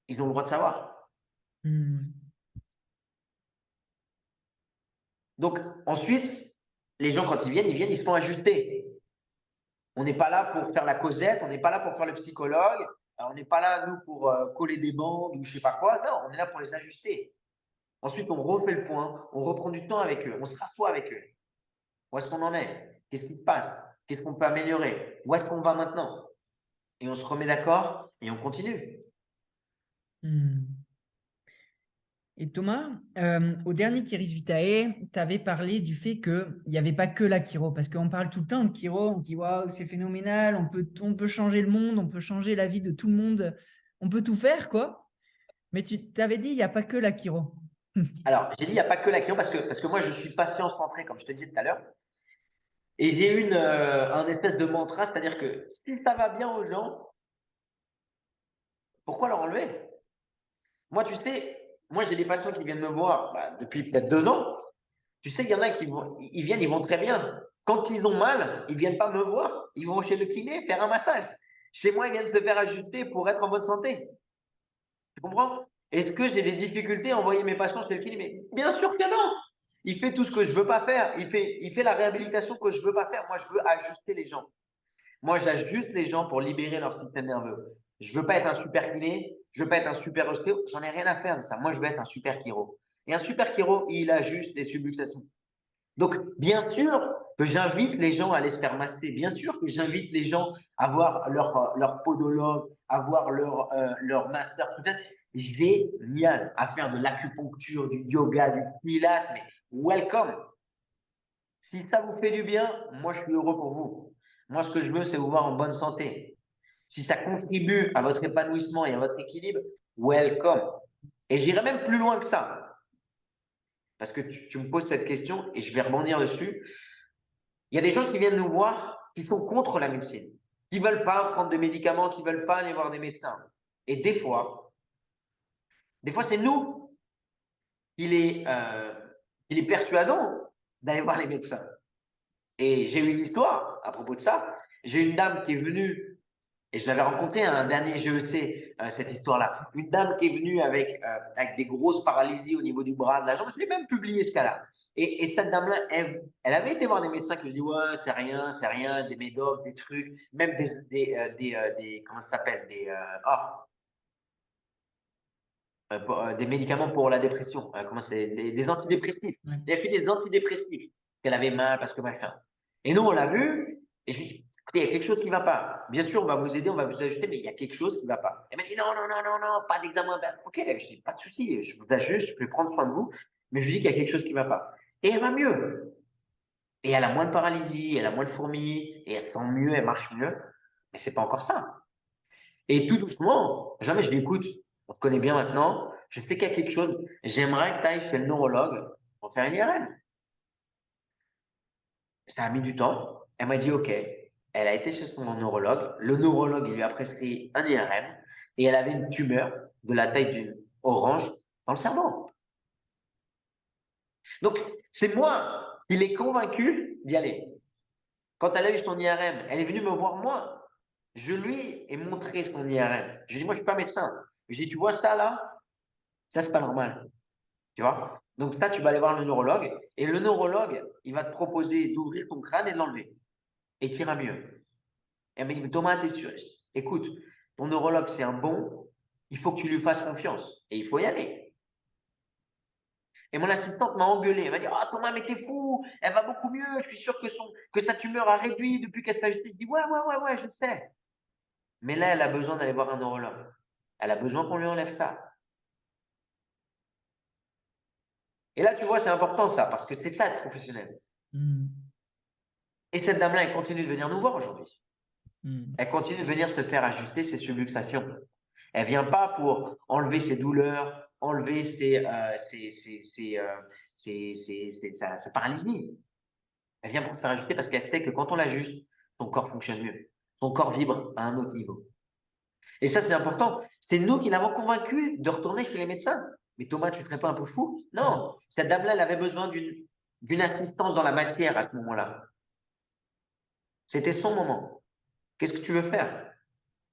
Ils ont le droit de savoir. Donc, ensuite, les gens, quand ils viennent, ils se font ajuster. On n'est pas là pour faire la causette, on n'est pas là pour faire le psychologue, on n'est pas là, nous, pour coller des bandes ou je ne sais pas quoi. Non, on est là pour les ajuster. Ensuite, on refait le point, on reprend du temps avec eux, on se rassoit avec eux. Où est-ce qu'on en est? Qu'est-ce qui se passe? Qu'est-ce qu'on peut améliorer? Où est-ce qu'on va maintenant? Et on se remet d'accord et on continue. Et Thomas, au dernier Chiris Vitae, tu avais parlé du fait qu'il n'y avait pas que la chiro, parce qu'on parle tout le temps de chiro, on dit waouh, c'est phénoménal, on peut changer le monde, on peut changer la vie de tout le monde, on peut tout faire, quoi. Mais tu t'avais dit, il n'y a pas que la chiro. Alors, j'ai dit, il n'y a pas que la chiro parce que moi, je suis patient centré, comme je te disais tout à l'heure. Et j'ai un espèce de mantra, c'est-à-dire que si ça va bien aux gens, pourquoi leur enlever? Moi, tu sais, moi, j'ai des patients qui viennent me voir depuis peut-être 2 ans. Tu sais, il y en a ils viennent, ils vont très bien. Quand ils ont mal, ils ne viennent pas me voir. Ils vont chez le kiné faire un massage. Chez moi, ils viennent se faire ajuster pour être en bonne santé. Tu comprends? Est-ce que j'ai des difficultés à envoyer mes patients chez le kiné? Mais bien sûr que non. Il fait tout ce que je ne veux pas faire. Il fait la réhabilitation que je ne veux pas faire. Moi, je veux ajuster les gens. Moi, j'ajuste les gens pour libérer leur système nerveux. Je ne veux pas être un super kiné, je ne veux pas être un super ostéo, j'en ai rien à faire de ça. Moi, je veux être un super chiro. Et un super chiro, il ajuste les subluxations. Donc, bien sûr que j'invite les gens à aller se faire masser. Bien sûr que j'invite les gens à voir leur podologue, à voir leur masseur. Peut-être génial à faire de l'acupuncture, du yoga, du pilates, mais welcome. Si ça vous fait du bien, moi, je suis heureux pour vous. Moi, ce que je veux, c'est vous voir en bonne santé. Si ça contribue à votre épanouissement et à votre équilibre, welcome. Et j'irai même plus loin que ça, parce que tu me poses cette question et je vais rebondir dessus. Il y a des gens qui viennent nous voir qui sont contre la médecine, qui ne veulent pas prendre de médicaments, qui ne veulent pas aller voir des médecins. Et des fois c'est nous qui les persuadons d'aller voir les médecins. Et j'ai eu une histoire à propos de ça. J'ai une dame qui est venue, et je l'avais rencontrée à un dernier GEC, cette histoire-là. Une dame qui est venue avec des grosses paralysies au niveau du bras, de la jambe. Je l'ai même publié ce cas-là. Et cette dame-là, elle avait été voir des médecins qui lui disent ouais, c'est rien, des médocs, des trucs, même comment ça s'appelle, des médicaments pour la dépression. Comment c'est, des antidépressifs. Ouais. Elle a fait des antidépressifs. Qu'elle avait mal parce que machin. Et nous, on l'a vu. Et je lui ai dit, écoutez, il y a quelque chose qui ne va pas. Bien sûr, on va vous aider, on va vous ajuster, mais il y a quelque chose qui ne va pas. Elle m'a dit, non, non, non, non, non, pas d'examen. Ben, ok, je dis, pas de souci, je vous ajuste, je peux prendre soin de vous, mais je lui dis qu'il y a quelque chose qui ne va pas. Et elle va mieux. Et elle a moins de paralysie, elle a moins de fourmis, et elle se sent mieux, elle marche mieux. Mais c'est pas encore ça. Et tout doucement, jamais je dis, écoute, on se connaît bien maintenant, je sais qu'il y a quelque chose, j'aimerais que tu ailles chez le neurologue pour faire une IRM. Ça a mis du temps. Elle m'a dit OK. Elle a été chez son neurologue. Le neurologue il lui a prescrit un IRM et elle avait une tumeur de la taille d'une orange dans le cerveau. Donc, c'est moi qui l'ai convaincu d'y aller. Quand elle a eu son IRM, elle est venue me voir moi. Je lui ai montré son IRM. Je lui ai dit, moi, je ne suis pas médecin. Je lui ai dit, tu vois ça là? Ça, c'est pas normal. Tu vois? Donc, ça, tu vas aller voir le neurologue. Et le neurologue, il va te proposer d'ouvrir ton crâne et de l'enlever. Et tu iras mieux. Elle m'a dit, mais Thomas, t'es sûr? Écoute, ton neurologue, c'est un bon, il faut que tu lui fasses confiance. Et il faut y aller. Et mon assistante m'a engueulé. Elle m'a dit, oh Thomas, mais t'es fou, elle va beaucoup mieux. Je suis sûr que sa tumeur a réduit depuis qu'elle s'est ajustée. Je dis, ouais, je sais. Mais là, elle a besoin d'aller voir un neurologue. Elle a besoin qu'on lui enlève ça. Et là, tu vois, c'est important ça, parce que c'est ça être professionnel. Mmh. Et cette dame-là, elle continue de venir nous voir aujourd'hui. Mmh. Elle continue de venir se faire ajuster ses subluxations. Elle vient pas pour enlever ses douleurs, enlever sa paralysie. Elle vient pour se faire ajuster parce qu'elle sait que quand on l'ajuste, son corps fonctionne mieux. Son corps vibre à un autre niveau. Et ça, c'est important. C'est nous qui l'avons convaincu de retourner chez les médecins. Mais Thomas, tu ne serais pas un peu fou? Non, cette dame-là, elle avait besoin d'une assistance dans la matière à ce moment-là. C'était son moment. Qu'est-ce que tu veux faire?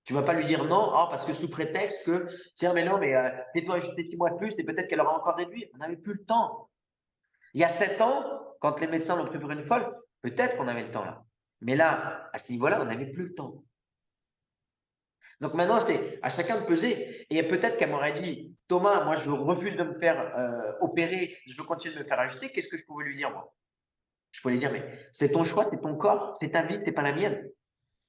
Tu vas pas lui dire non, oh, parce que sous prétexte que, tiens, mais non, mais tais-toi juste 6 mois de plus et peut-être qu'elle aura encore réduit. On n'avait plus le temps. Il y a 7 ans, quand les médecins l'ont pris pour une folle, peut-être qu'on avait le temps là. Mais là, à ce niveau-là, on n'avait plus le temps. Donc maintenant, c'est à chacun de peser. Et peut-être qu'elle m'aurait dit, Thomas, moi, je refuse de me faire opérer, je veux continuer de me faire ajuster. Qu'est-ce que je pouvais lui dire, moi? Je pouvais lui dire, mais c'est ton choix, c'est ton corps, c'est ta vie, c'est pas la mienne.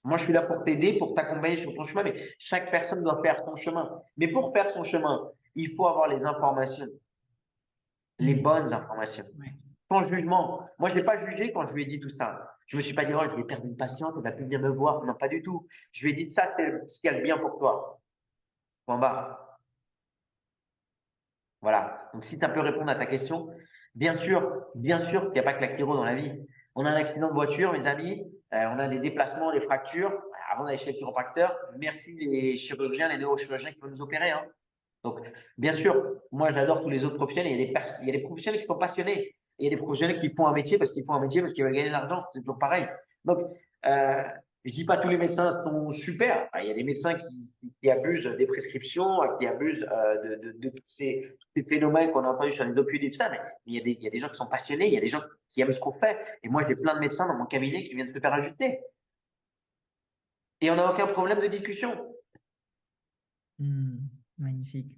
Moi, je suis là pour t'aider, pour t'accompagner sur ton chemin, mais chaque personne doit faire son chemin. Mais pour faire son chemin, il faut avoir les informations, les Mmh. bonnes informations. Ouais. Sans jugement. Moi, je ne l'ai pas jugé quand je lui ai dit tout ça. Je ne me suis pas dit, oh, je vais perdre une patiente, elle ne va plus venir me voir. Non, pas du tout. Je lui ai dit, ça, c'est ce qu'il y a de bien pour toi. Point barre. Voilà. Donc, si ça peut répondre à ta question, bien sûr qu'il n'y a pas que la chiro dans la vie. On a un accident de voiture, mes amis, on a des déplacements, des fractures. Avant d'aller chez le chiropracteur, merci les chirurgiens, les neurochirurgiens qui vont nous opérer. Hein. Donc, bien sûr, moi, j'adore tous les autres professionnels. Il y a des professionnels qui sont passionnés. Et il y a des professionnels qui font un métier parce qu'ils font un métier parce qu'ils veulent gagner de l'argent. C'est toujours pareil. Donc, je dis pas tous les médecins sont super. Il y a des médecins qui abusent des prescriptions, qui abusent de tous ces phénomènes qu'on a entendus sur les opioïdes et tout ça. Mais il y a des gens qui sont passionnés, il y a des gens qui aiment ce qu'on fait. Et moi, j'ai plein de médecins dans mon cabinet qui viennent se faire ajuster. Et on n'a aucun problème de discussion. Mmh. Magnifique.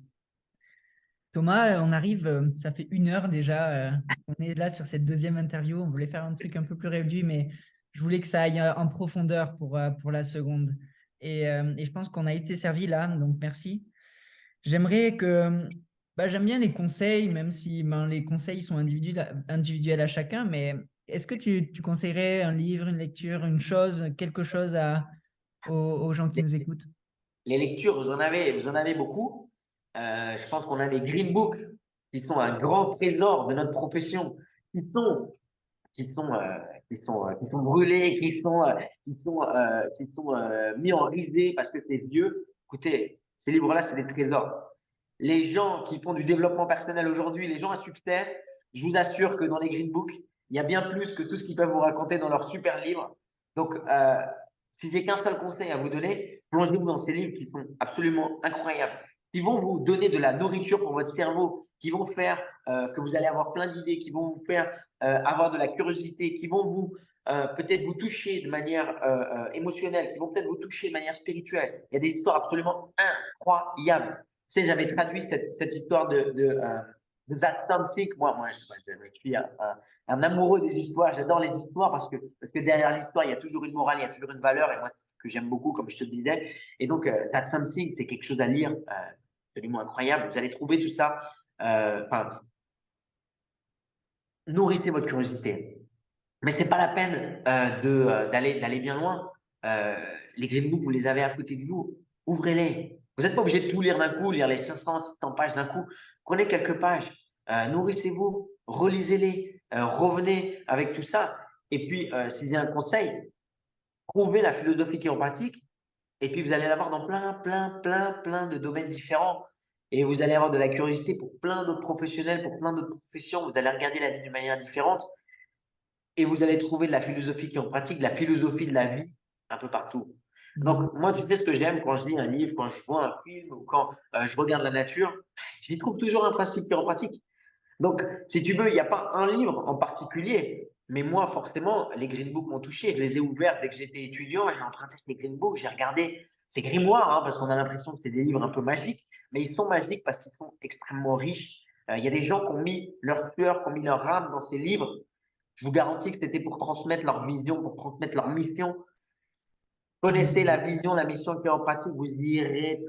Thomas, on arrive, ça fait 1 heure déjà, on est là sur cette deuxième interview. On voulait faire un truc un peu plus réduit, mais je voulais que ça aille en profondeur pour la seconde. Et je pense qu'on a été servi là, donc merci. J'aimerais que Bah, j'aime bien les conseils, même si ben, les conseils sont individuels à chacun, mais est-ce que tu conseillerais un livre, une lecture, une chose, quelque chose aux gens qui nous écoutent? Les lectures, vous en avez beaucoup. Je pense qu'on a les Green Books, qui sont un grand trésor de notre profession, qui sont, qui sont, euh, qui sont brûlés, qui sont mis en risée parce que c'est vieux. Écoutez, ces livres-là, c'est des trésors. Les gens qui font du développement personnel aujourd'hui, les gens à succès, je vous assure que dans les Green Books, il y a bien plus que tout ce qu'ils peuvent vous raconter dans leurs super livres. Donc, si j'ai qu'un seul conseil à vous donner, plongez-vous dans ces livres qui sont absolument incroyables, qui vont vous donner de la nourriture pour votre cerveau, qui vont faire que vous allez avoir plein d'idées, qui vont vous faire avoir de la curiosité, qui vont vous peut-être vous toucher de manière émotionnelle, qui vont peut-être vous toucher de manière spirituelle. Il y a des histoires absolument incroyables. Tu sais, j'avais traduit cette histoire de That Something. Moi je suis un amoureux des histoires. J'adore les histoires parce que derrière l'histoire, il y a toujours une morale, il y a toujours une valeur. Et moi, c'est ce que j'aime beaucoup, comme je te le disais. Et donc, That Something, c'est quelque chose à lire, absolument incroyable. Vous allez trouver tout ça. Enfin, nourrissez votre curiosité. Mais c'est pas la peine d'aller bien loin. Les Green Books, vous les avez à côté de vous. Ouvrez-les. Vous n'êtes pas obligé de tout lire d'un coup, lire les 500, 600 pages d'un coup. Prenez quelques pages. Nourrissez-vous. Relisez-les. Revenez avec tout ça. Et puis, si j'ai un conseil, trouvez la philosophie qui est en pratique. Et puis, vous allez l'avoir dans plein de domaines différents. Et vous allez avoir de la curiosité pour plein d'autres professionnels, pour plein d'autres professions. Vous allez regarder la vie d'une manière différente et vous allez trouver de la philosophie qui est en pratique, de la philosophie de la vie un peu partout. Mhm. Donc, moi, tu sais ce que j'aime quand je lis un livre, quand je vois un film ou quand je regarde la nature, j'y trouve toujours un principe qui est en pratique. Donc, si tu veux, il n'y a pas un livre en particulier, mais moi, forcément, les Green Books m'ont touché. Je les ai ouverts dès que j'étais étudiant. J'ai emprunté ces Green Books, j'ai regardé ces grimoires, hein, parce qu'on a l'impression que c'est des livres un peu magiques, mais ils sont magiques parce qu'ils sont extrêmement riches. Il y a des gens qui ont mis leur cœur, qui ont mis leur âme dans ces livres. Je vous garantis que c'était pour transmettre leur vision, pour transmettre leur mission. Connaissez la Mhm. vision, la mission qui est en pratique, vous irez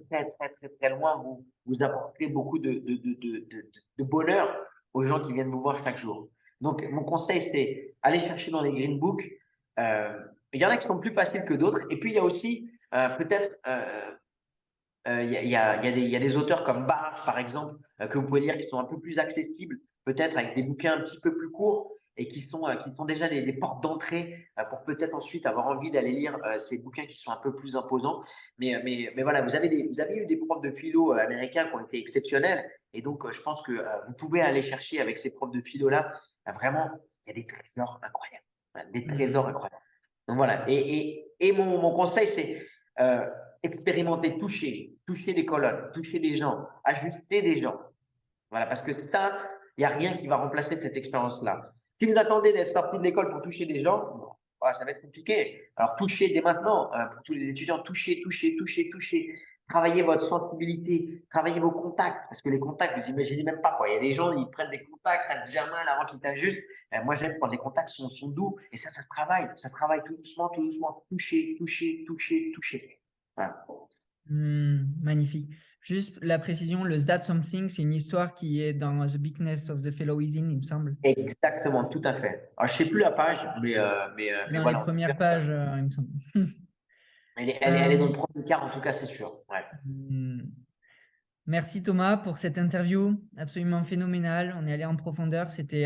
très loin. Vous apporterez beaucoup de bonheur aux gens qui viennent vous voir chaque jour. Donc, mon conseil, c'est aller chercher dans les Green Books. Euh, il y en a qui sont plus faciles que d'autres. Et puis, il y a aussi peut-être, il y a des auteurs comme Barthes, par exemple, que vous pouvez lire qui sont un peu plus accessibles, peut-être avec des bouquins un petit peu plus courts et qui sont déjà des portes d'entrée pour peut-être ensuite avoir envie d'aller lire ces bouquins qui sont un peu plus imposants. Mais voilà, vous avez eu des profs de philo américains qui ont été exceptionnels. Et donc, je pense que vous pouvez aller chercher avec ces profs de philo-là, vraiment, il y a des trésors incroyables. Voilà, des trésors Mhm. incroyables. Donc voilà. Et mon conseil, c'est expérimenter, toucher des colonnes, toucher des gens, ajuster des gens. Voilà, parce que ça, il n'y a rien qui va remplacer cette expérience-là. Si vous attendez d'être sorti de l'école pour toucher des gens, bon, voilà, ça va être compliqué. Alors touchez dès maintenant, pour tous les étudiants, touchez. Travaillez votre sensibilité, travaillez vos contacts, parce que les contacts, vous imaginez même pas quoi. Il y a des gens, ils prennent des contacts, t'as déjà mal avant qu'ils t'ajustent. Moi, j'aime quand les contacts sont doux, et ça se travaille tout doucement, toucher. Voilà. Magnifique. Juste la précision, le That Something, c'est une histoire qui est dans The Bigness of the Fellow Within, il me semble. Exactement, tout à fait. Alors, je sais plus la page, C'est mais dans les voilà, en tout cas, premières pages, il me semble. elle est dans le Euh, premier quart, en tout cas, c'est sûr. Ouais. hmm, Merci Thomas pour cette interview absolument phénoménale. On est allé en profondeur, c'était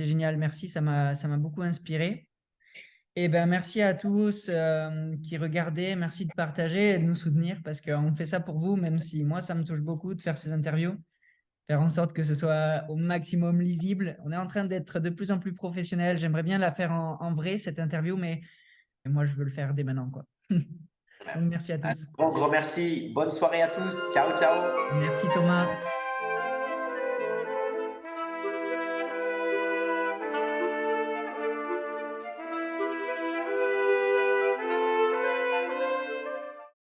génial. Merci, ça m'a beaucoup inspiré. Et ben merci à tous qui regardaient, merci de partager et de nous soutenir parce qu'on fait ça pour vous, même si moi ça me touche beaucoup de faire ces interviews, faire en sorte que ce soit au maximum lisible. On est en train d'être de plus en plus professionnel. J'aimerais bien la faire en vrai cette interview, mais moi je veux le faire dès maintenant quoi. Donc merci à Un tous. grand merci. Bonne soirée à tous. Ciao, ciao. Merci Thomas.